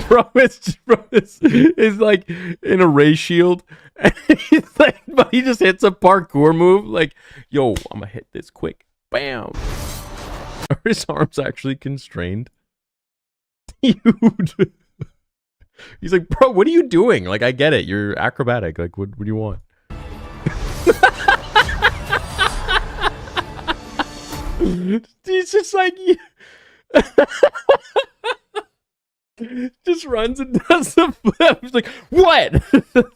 [SPEAKER 1] bro is like in a ray shield. And he's like, but he just hits a parkour move. Like, yo, I'm gonna hit this quick. Bam. Are his arms actually constrained? Dude. He's like, bro, what are you doing? Like, I get it. You're acrobatic. Like, what do you want? He's just like... just runs and does the flip. He's like, what?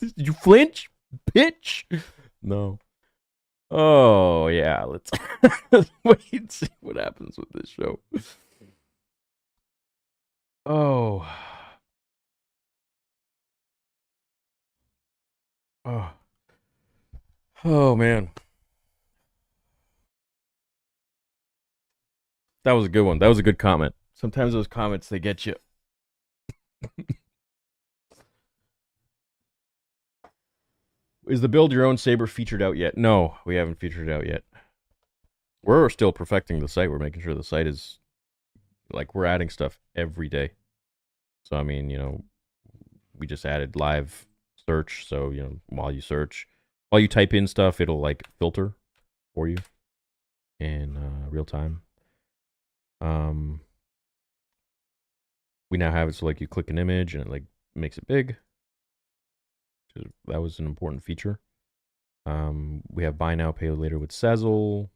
[SPEAKER 1] Did you flinch? Bitch? No. Oh, yeah. Let's wait and see what happens with this show. Oh. Oh. Oh, man. That was a good one. That was a good comment. Sometimes those comments, they get you. Is the Build Your Own Saber featured out yet? No, we haven't featured it out yet. We're still perfecting the site. We're making sure the site is, like, we're adding stuff every day. So, I mean, you know, we just added live search. So, you know, while you type in stuff, it'll, like, filter for you in real time. We now have it so, like, you click an image and it, like, makes it big. That was an important feature. We have buy now, pay later with Sezzle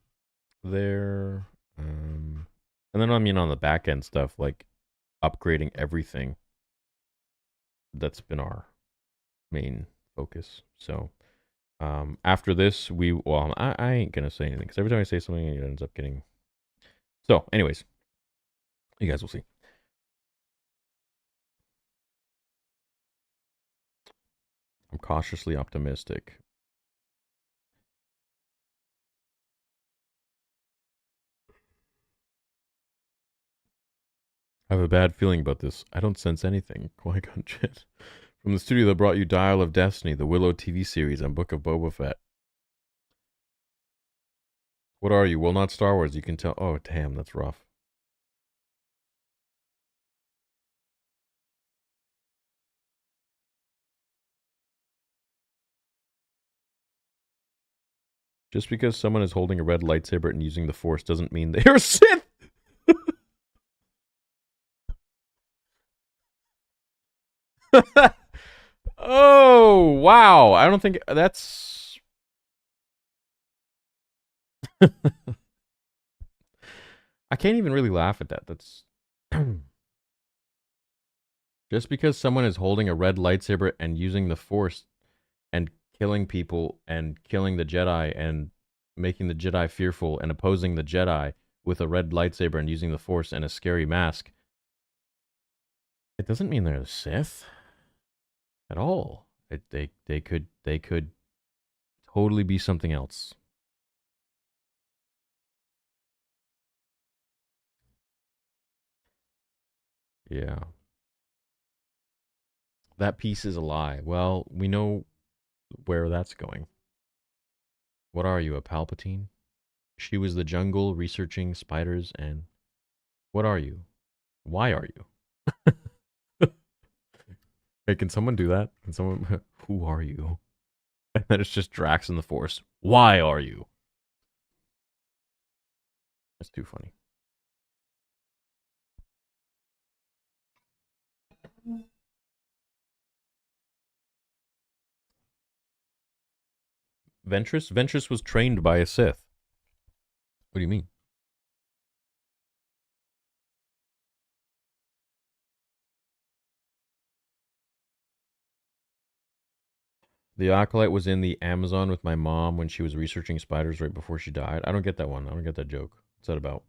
[SPEAKER 1] there. And then, I mean, on the back end stuff, like upgrading everything. That's been our main focus. So, after this, I ain't going to say anything because every time I say something, it ends up getting... So, anyways, you guys will see. I'm cautiously optimistic. I have a bad feeling about this. I don't sense anything. Qui-Gon Jinn. From the studio that brought you Dial of Destiny, the Willow TV series, and Book of Boba Fett. What are you? Well, not Star Wars. You can tell. Oh, damn, that's rough. Just because someone is holding a red lightsaber and using the Force doesn't mean they are Sith. Oh, wow. I don't think that's... I can't even really laugh at that. That's... Just because someone is holding a red lightsaber and using the Force and killing people and killing the Jedi and making the Jedi fearful and opposing the Jedi with a red lightsaber and using the Force and a scary mask, it doesn't mean they're a Sith at all. They could totally be something else. Yeah. That piece is a lie. Well, we know where that's going. What are you, a Palpatine? She was the jungle researching spiders and... What are you? Why are you? Hey, can someone do that? Can someone... Who are you? And then it's just Drax in the Force. Why are you? That's too funny. Ventress? Ventress was trained by a Sith. What do you mean? The Acolyte was in the Amazon with my mom when she was researching spiders right before she died. I don't get that one. I don't get that joke. What's that about?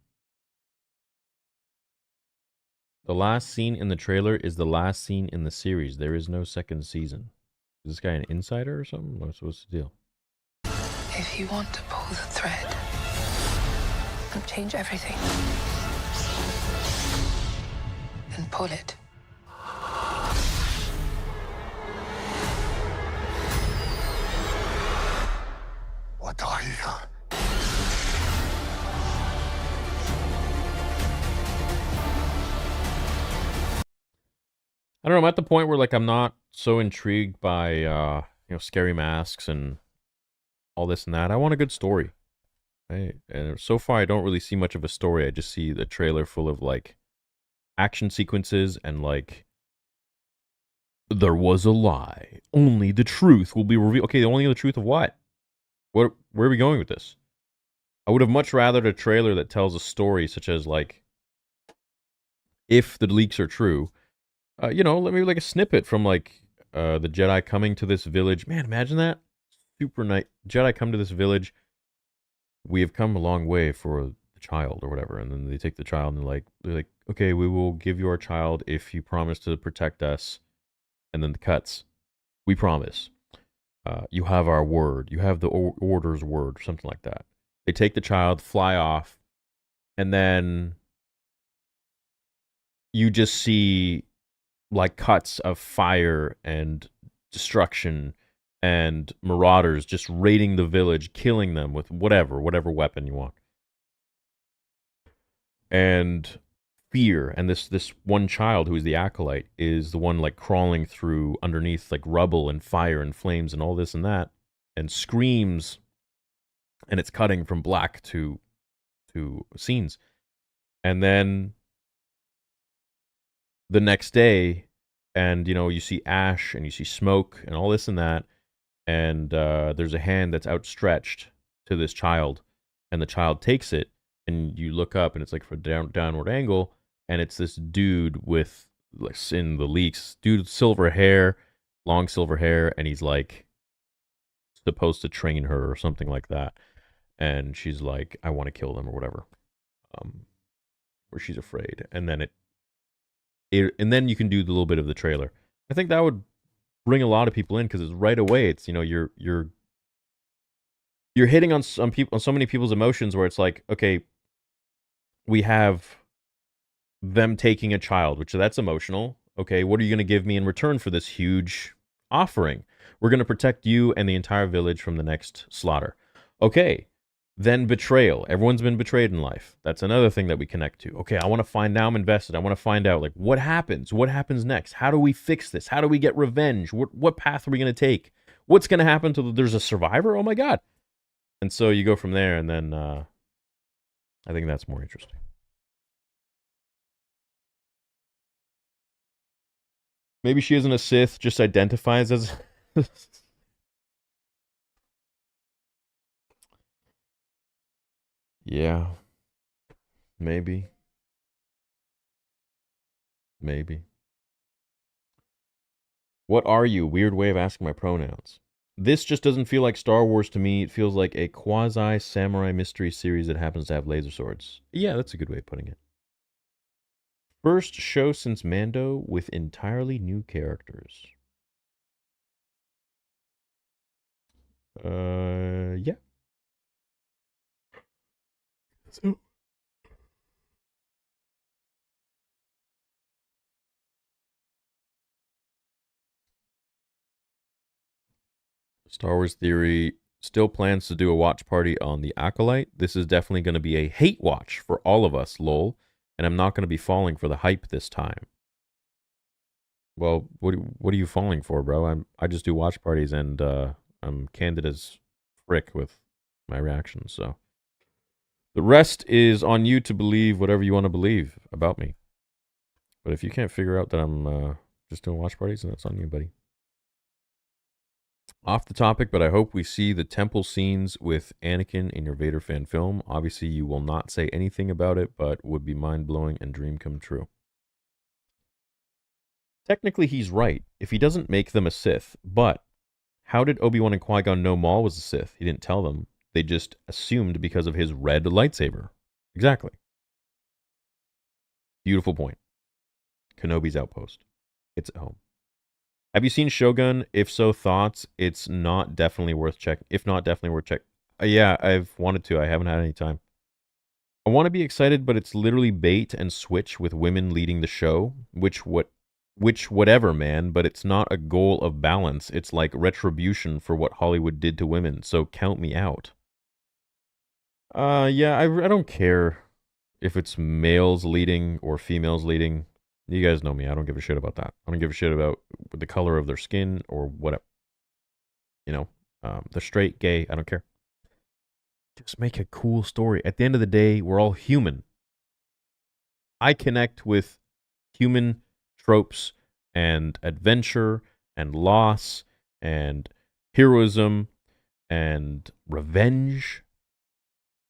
[SPEAKER 1] The last scene in the trailer is the last scene in the series. There is no second season. Is this guy an insider or something? What's the deal?
[SPEAKER 6] If you want to pull the thread and change everything, then pull it.
[SPEAKER 5] What are you?
[SPEAKER 1] I don't know. I'm at the point where like I'm not so intrigued by scary masks and all this and that. I want a good story. Right? And so far I don't really see much of a story. I just see the trailer full of like action sequences and like there was a lie. Only the truth will be revealed. Okay, only the truth of what? Where are we going with this? I would have much rather a trailer that tells a story such as like if the leaks are true. Let me like a snippet from like the Jedi coming to this village. Man, imagine that. Super nice. Jedi come to this village. We have come a long way for the child or whatever. And then they take the child and they're like, okay, we will give you our child if you promise to protect us. And then the cuts. We promise. You have our word. You have the order's word, something like that. They take the child, fly off, and then you just see like cuts of fire and destruction and marauders just raiding the village, killing them with whatever weapon you want. And fear, and this one child who is the Acolyte is the one like crawling through underneath like rubble and fire and flames and all this and that, and screams, and it's cutting from black to scenes. And then the next day, and you see ash and you see smoke and all this and that, and there's a hand that's outstretched to this child, and the child takes it, and you look up and it's like for downward angle, and it's this dude with, like in the leaks, dude with silver hair, long silver hair, and he's like supposed to train her or something like that, and she's like, I want to kill them or whatever, or she's afraid, and then and then you can do the little bit of the trailer. I think that would bring a lot of people in because it's right away. It's you're hitting on some people, on so many people's emotions where it's like, okay, we have them taking a child, which that's emotional. Okay, what are you going to give me in return for this huge offering? We're going to protect you and the entire village from the next slaughter. Okay, then betrayal. Everyone's been betrayed in life. That's another thing that we connect to. Okay, I want to find, now I'm invested. I want to find out like what happens. What happens next? How do we fix this? How do we get revenge? What path are we going to take? What's going to happen to there's a survivor? Oh my God. And so you go from there, and then I think that's more interesting. Maybe she isn't a Sith, just identifies as... Yeah. Maybe. Maybe. What are you? Weird way of asking my pronouns. This just doesn't feel like Star Wars to me. It feels like a quasi-samurai mystery series that happens to have laser swords. Yeah, that's a good way of putting it. First show since Mando with entirely new characters. Yeah. So... Star Wars Theory still plans to do a watch party on the Acolyte. This is definitely going to be a hate watch for all of us, lol. And I'm not going to be falling for the hype this time. Well, what are you falling for, bro? I just do watch parties, and I'm candid as frick with my reactions. So the rest is on you to believe whatever you want to believe about me. But if you can't figure out that I'm just doing watch parties, then that's on you, buddy. Off the topic, but I hope we see the temple scenes with Anakin in your Vader fan film. Obviously, you will not say anything about it, but would be mind-blowing and dream come true. Technically, he's right, if he doesn't make them a Sith, but how did Obi-Wan and Qui-Gon know Maul was a Sith? He didn't tell them. They just assumed because of his red lightsaber. Exactly. Beautiful point. Kenobi's outpost. It's at home. Have you seen Shogun? If so, thoughts? It's not definitely worth checking. If not, definitely worth checking. Yeah, I've wanted to. I haven't had any time. I want to be excited, but it's literally bait and switch with women leading the show. Which whatever, man. But it's not a goal of balance. It's like retribution for what Hollywood did to women. So count me out. Yeah, I don't care if it's males leading or females leading. You guys know me. I don't give a shit about that. I don't give a shit about the color of their skin or whatever. You know, they're straight, gay. I don't care. Just make a cool story. At the end of the day, we're all human. I connect with human tropes and adventure and loss and heroism and revenge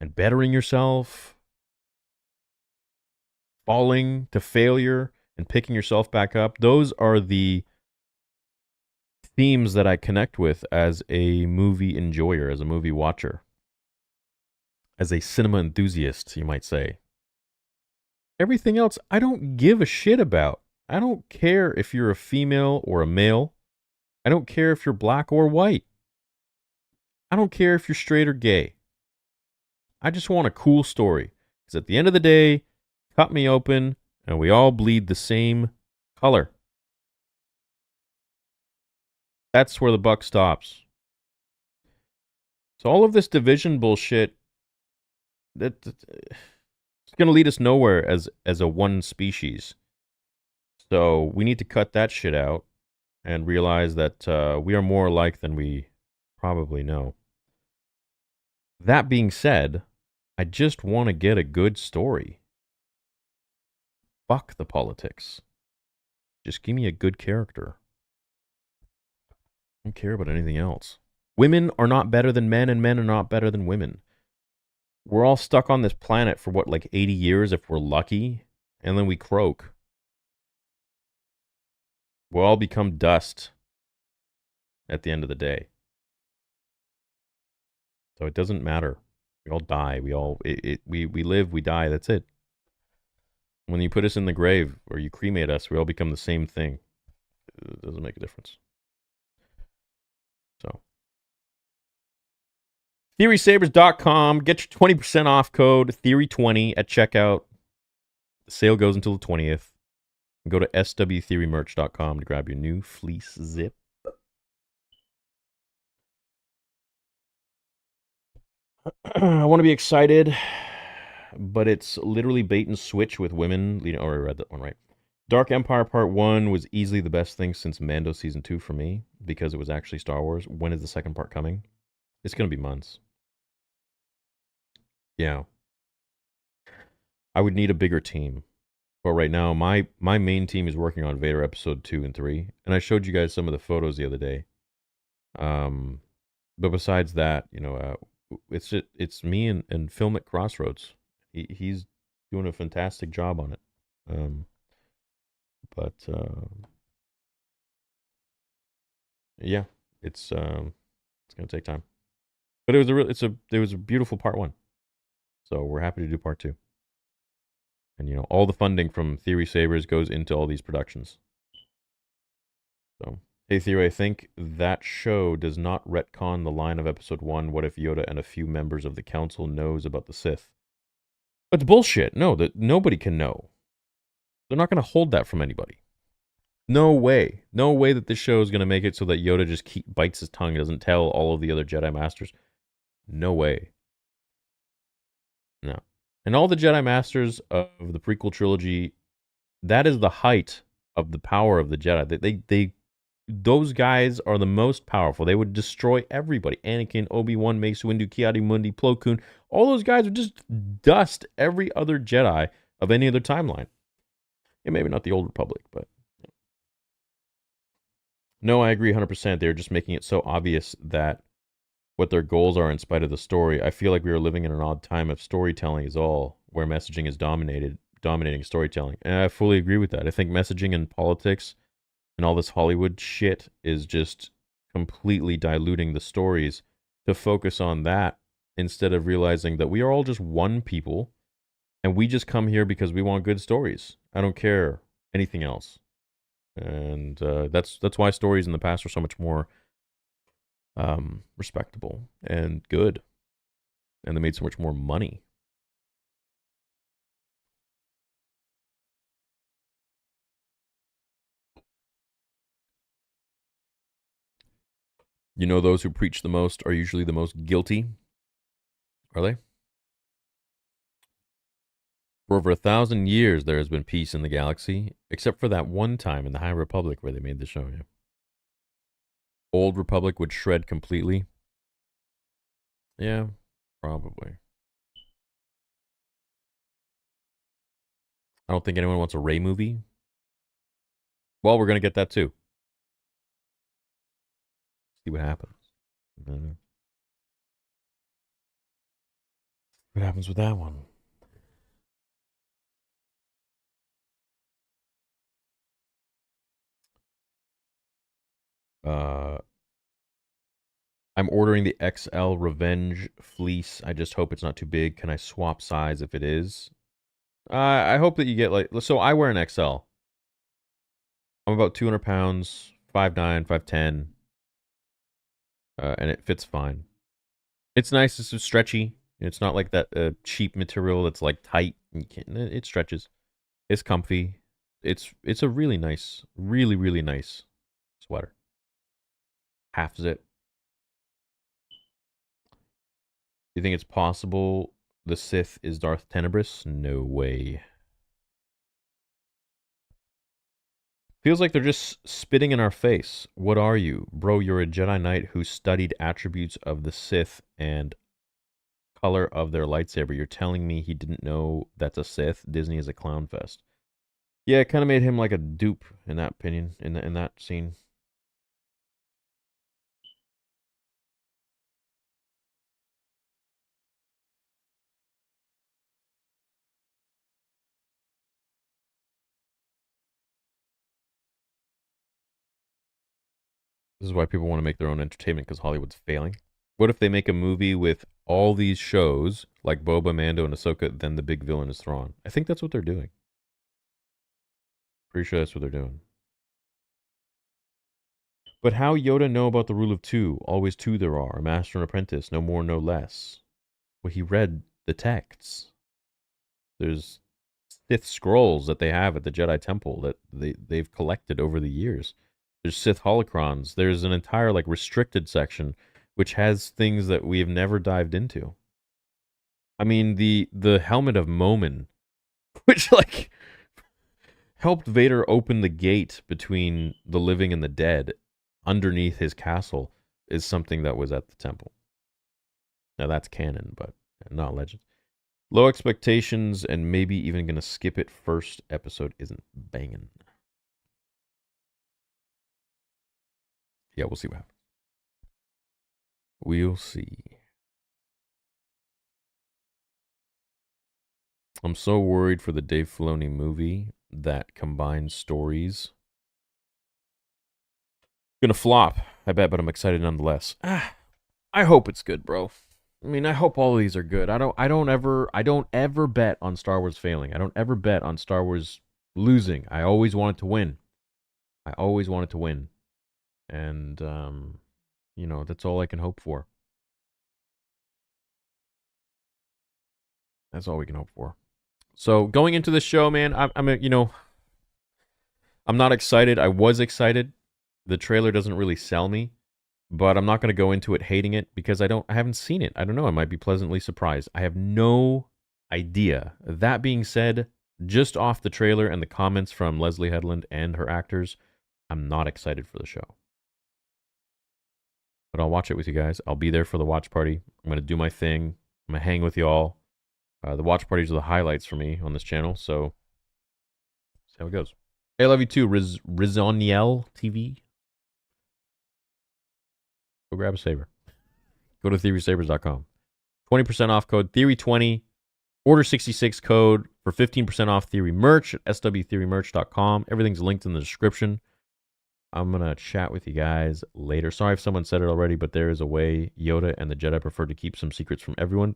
[SPEAKER 1] and bettering yourself, falling to failure, and picking yourself back up. Those are the themes that I connect with as a movie enjoyer, as a movie watcher, as a cinema enthusiast, you might say. Everything else, I don't give a shit about. I don't care if you're a female or a male. I don't care if you're black or white. I don't care if you're straight or gay. I just want a cool story. Because at the end of the day, cut me open, and we all bleed the same color. That's where the buck stops. So all of this division bullshit, it's going to lead us nowhere as a one species. So we need to cut that shit out and realize that we are more alike than we probably know. That being said, I just want to get a good story. Fuck the politics. Just give me a good character. I don't care about anything else. Women are not better than men, and men are not better than women. We're all stuck on this planet for what, like 80 years if we're lucky, and then we croak. We'll all become dust at the end of the day. So it doesn't matter. We all die. We live, we die. That's it. When you put us in the grave or you cremate us, we all become the same thing. It doesn't make a difference. So, TheorySabers.com. Get your 20% off code Theory20 at checkout. The sale goes until the 20th. And go to swtheorymerch.com to grab your new fleece zip. I want to be excited, but it's literally bait and switch with women leading. Oh, I read that one right. Dark Empire Part 1 was easily the best thing since Mando Season 2 for me, because it was actually Star Wars. When is the second part coming? It's going to be months. Yeah. I would need a bigger team. But right now, my main team is working on Vader episode 2 and 3, and I showed you guys some of the photos the other day. But besides that, it's me and Film at Crossroads. He's doing a fantastic job on it. But yeah, it's gonna take time. But it was a beautiful part 1. So we're happy to do part 2. And all the funding from Theory Sabers goes into all these productions. So, hey Theory, I think that show does not retcon the line of episode 1, what if Yoda and a few members of the council knows about the Sith? But it's bullshit. No, that nobody can know. They're not going to hold that from anybody. No way. No way that this show is going to make it so that Yoda just bites his tongue and doesn't tell all of the other Jedi Masters. No way. No. And all the Jedi Masters of the prequel trilogy, that is the height of the power of the Jedi. Those guys are the most powerful. They would destroy everybody. Anakin, Obi-Wan, Mace Windu, Ki-Adi-Mundi, Plo Koon. All those guys would just dust every other Jedi of any other timeline. And maybe not the Old Republic, but... No, I agree 100%. They're just making it so obvious that what their goals are in spite of the story. I feel like we are living in an odd time of storytelling is all, where messaging is dominating storytelling. And I fully agree with that. I think messaging and politics and all this Hollywood shit is just completely diluting the stories to focus on that instead of realizing that we are all just one people and we just come here because we want good stories. I don't care anything else. And that's why stories in the past were so much more respectable and good, and they made so much more money. Those who preach the most are usually the most guilty. Are they? For over 1,000 years, there has been peace in the galaxy, except for that one time in the High Republic where they made the show. Yeah. Old Republic would shred completely. Yeah, probably. I don't think anyone wants a Rey movie. Well, we're going to get that too. See what happens. What happens with that one? I'm ordering the XL Revenge fleece. I just hope it's not too big. Can I swap size if it is? I hope that you get so I wear an XL. I'm about 200 pounds, 5'9", 5'10", and it fits fine. It's nice. It's stretchy. It's not like that cheap material that's like tight. It stretches. It's comfy. It's a really nice, really nice sweater. Half zip. Do you think it's possible the Sith is Darth Tenebris? No way. Feels like they're just spitting in our face. What are you? Bro, you're a Jedi Knight who studied attributes of the Sith and color of their lightsaber. You're telling me he didn't know that's a Sith? Disney is a clown fest. Yeah, it kind of made him like a dupe in that opinion, in that scene. This is why people want to make their own entertainment, because Hollywood's failing. What if they make a movie with all these shows, like Boba, Mando, and Ahsoka, then the big villain is Thrawn? I think that's what they're doing. Pretty sure that's what they're doing. But how Yoda know about the rule of two? Always two there are. A master and apprentice, no more, no less. Well, he read the texts. There's Sith scrolls that they have at the Jedi Temple that they've collected over the years. There's Sith holocrons. There's an entire restricted section which has things that we have never dived into. I mean, the helmet of Momin, which helped Vader open the gate between the living and the dead underneath his castle, is something that was at the temple. Now that's canon, but not legend. Low expectations and maybe even going to skip it. First episode isn't banging. Yeah, we'll see what happens. We'll see. I'm so worried for the Dave Filoni movie that combines stories. Gonna flop, I bet, but I'm excited nonetheless. I hope it's good, bro. I mean, I hope all of these are good. I don't ever bet on Star Wars failing. I don't ever bet on Star Wars losing. I always want it to win. I always want it to win. And you know, that's all I can hope for. That's all we can hope for. So going into the show, man, I'm not excited. I was excited. The trailer doesn't really sell me, but I'm not going to go into it hating it because I haven't seen it. I don't know. I might be pleasantly surprised. I have no idea. That being said, just off the trailer and the comments from Leslie Headland and her actors, I'm not excited for the show. But I'll watch it with you guys. I'll be there for the watch party. I'm going to do my thing. I'm going to hang with y'all. The watch parties are the highlights for me on this channel, so see how it goes. Hey, I love you too, Rizoniel TV. Go grab a saber. Go to theorysabers.com. 20% off code Theory20. Order 66 code for 15% off Theory merch at swtheorymerch.com. Everything's linked in the description. I'm going to chat with you guys later. Sorry if someone said it already, but there is a way Yoda and the Jedi prefer to keep some secrets from everyone.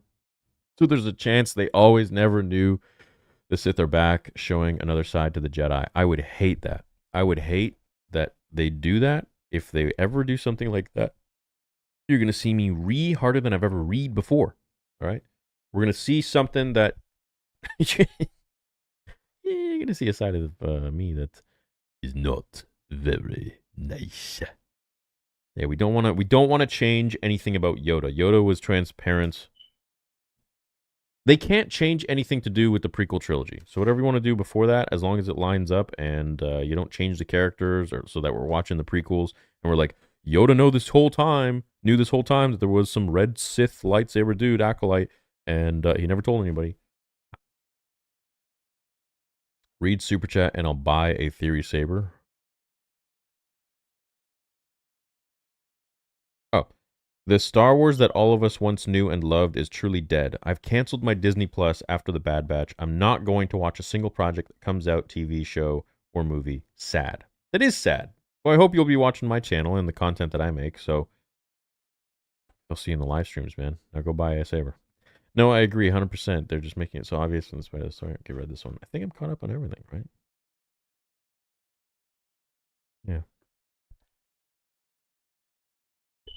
[SPEAKER 1] So there's a chance they always never knew the Sith are back, showing another side to the Jedi. I would hate that. I would hate that they do that. If they ever do something like that, you're going to see me read harder than I've ever read before. All right? We're going to see something that... you're going to see a side of me that is not very nice. Yeah, we don't want to change anything about Yoda. Yoda was transparent. They can't change anything to do with the prequel trilogy. So whatever you want to do before that, as long as it lines up and you don't change the characters, or so that we're watching the prequels and we're like, Yoda knew this whole time that there was some red Sith lightsaber dude, Acolyte, and he never told anybody. Read Super Chat and I'll buy a Theory Saber. Oh. The Star Wars that all of us once knew and loved is truly dead. I've canceled my Disney Plus after The Bad Batch. I'm not going to watch a single project that comes out, TV show, or movie. Sad. That is sad. Well, I hope you'll be watching my channel and the content that I make, so I'll see you in the live streams, man. Now go buy a saber. No, I agree 100%. They're just making it so obvious in spite of... Sorry, okay, read this one. I think I'm caught up on everything, right? Yeah.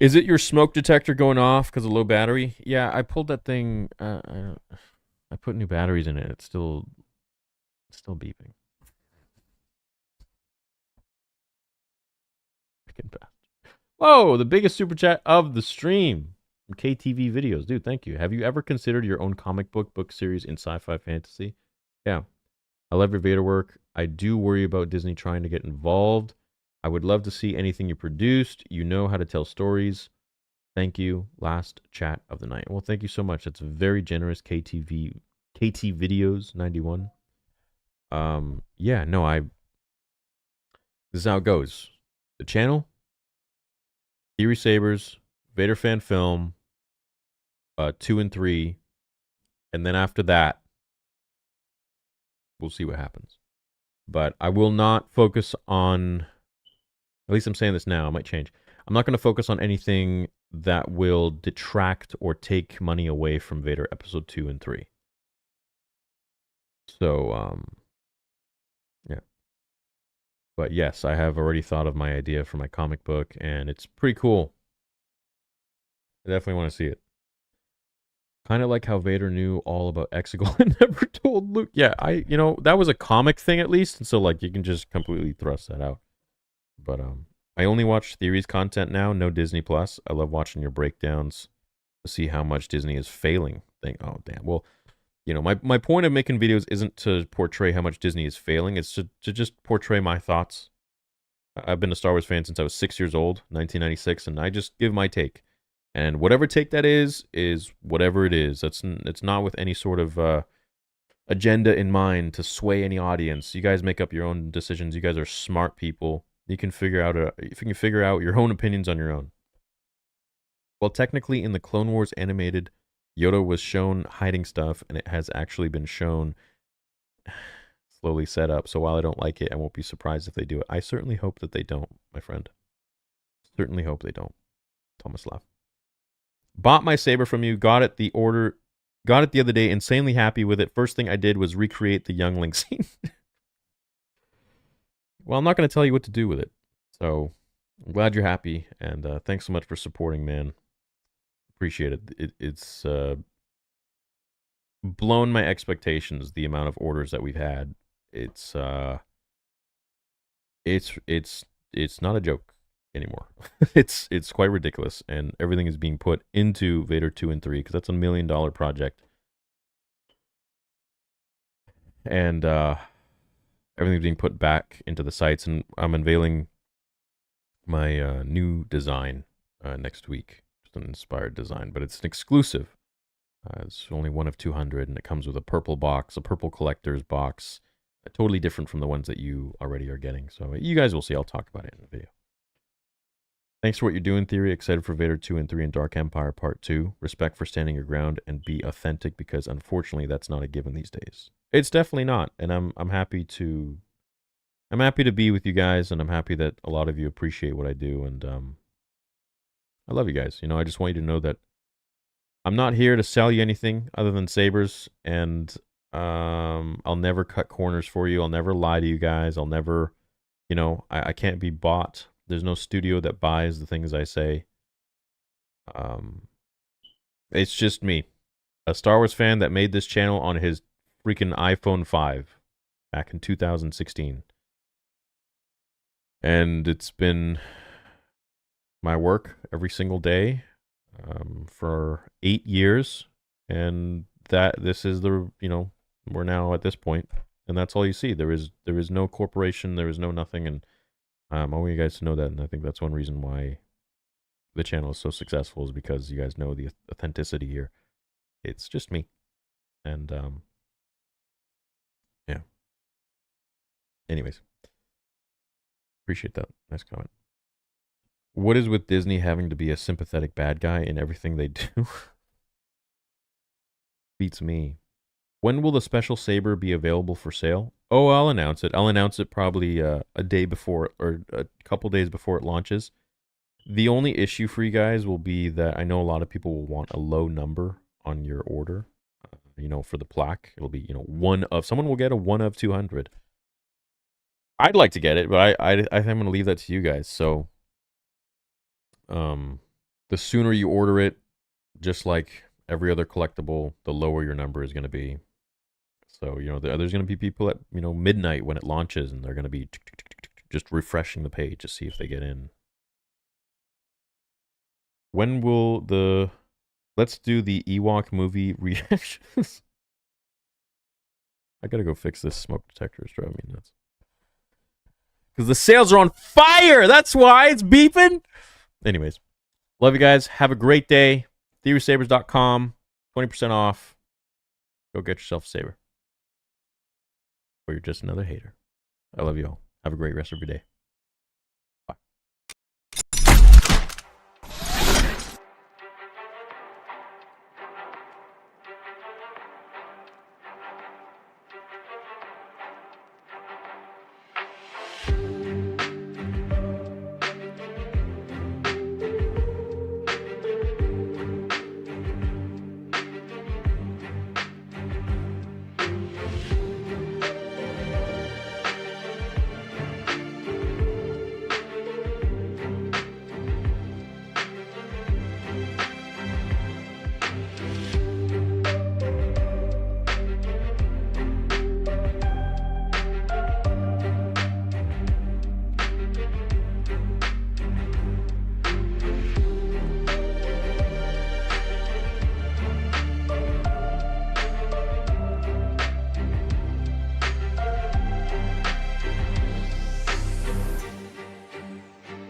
[SPEAKER 1] Is it your smoke detector going off because of low battery? Yeah, I pulled that thing. I put new batteries in it. It's still beeping. Whoa, the biggest super chat of the stream from KTV Videos. Dude, thank you. Have you ever considered your own comic book series in sci-fi fantasy? Yeah. I love your Vader work. I do worry about Disney trying to get involved. I would love to see anything you produced. You know how to tell stories. Thank you. Last chat of the night. Well, thank you so much. That's very generous, KT Videos 91. Yeah, no, this is how it goes. The channel, Theory Sabers, Vader Fan Film, 2 and 3, and then after that, we'll see what happens. But I will not focus on... At least I'm saying this now. It might change. I'm not going to focus on anything that will detract or take money away from Vader Episode 2 and 3. So, yeah. But yes, I have already thought of my idea for my comic book, and it's pretty cool. I definitely want to see it. Kind of like how Vader knew all about Exegol and never told Luke. Yeah, that was a comic thing at least, and so like you can just completely thrust that out. But I only watch Theories content now, no Disney Plus. I love watching your breakdowns to see how much Disney is failing. Oh, damn. Well, my point of making videos isn't to portray how much Disney is failing. It's to just portray my thoughts. I've been a Star Wars fan since I was 6 years old, 1996, and I just give my take. And whatever take that is whatever it is. It's not with any sort of agenda in mind to sway any audience. You guys make up your own decisions. You guys are smart people. You can figure out your own opinions on your own. Well, technically in the Clone Wars animated, Yoda was shown hiding stuff, and it has actually been shown slowly set up. So while I don't like it, I won't be surprised if they do it. I certainly hope that they don't, my friend. Certainly hope they don't. Thomas Laugh. Bought my saber from you, got it the other day, insanely happy with it. First thing I did was recreate the youngling scene. Well, I'm not going to tell you what to do with it. So I'm glad you're happy, and thanks so much for supporting, man. Appreciate it. It's blown my expectations, the amount of orders that we've had. It's not a joke anymore. it's quite ridiculous, and everything is being put into Vader 2 and 3 because that's a $1 million project. And everything's being put back into the sites, and I'm unveiling my new design next week. Just an inspired design, but it's an exclusive. It's only one of 200, and it comes with a purple box, a purple collector's box, totally different from the ones that you already are getting. So you guys will see. I'll talk about it in the video. Thanks for what you're doing, Theory. Excited for Vader 2 and 3 and Dark Empire Part 2. Respect for standing your ground and be authentic, because unfortunately that's not a given these days. It's definitely not, and I'm happy to be with you guys, and I'm happy that a lot of you appreciate what I do, and I love you guys. You know, I just want you to know that I'm not here to sell you anything other than sabers, and I'll never cut corners for you. I'll never lie to you guys. I'll never, you know, I can't be bought. There's no studio that buys the things I say. It's just me, a Star Wars fan that made this channel on his freaking iPhone 5 back in 2016. And it's been my work every single day for 8 years. And this is the, you know, we're now at this point, and that's all you see. There is no corporation, there is no nothing, and I want you guys to know that, and I think that's one reason why the channel is so successful, is because you guys know the authenticity here. It's just me. And yeah. Anyways. Appreciate that. Nice comment. What is with Disney having to be a sympathetic bad guy in everything they do? Beats me. When will the special saber be available for sale? Oh, I'll announce it. I'll announce it probably a day before, or a couple days before it launches. The only issue for you guys will be that I know a lot of people will want a low number on your order. You know, for the plaque, it'll be, you know, someone will get a 1 of 200. I'd like to get it, but I'm going to leave that to you guys. So, the sooner you order it, just like every other collectible, the lower your number is going to be. So, you know, there's going to be people at, you know, midnight when it launches, and they're going to be just refreshing the page to see if they get in. When will let's do the Ewok movie reactions. I got to go fix this smoke detector. It's driving me nuts. Because the sales are on fire. That's why it's beeping. Anyways, love you guys. Have a great day. TheorySabers.com. 20% off. Go get yourself a saber. Or you're just another hater. I love you all. Have a great rest of your day.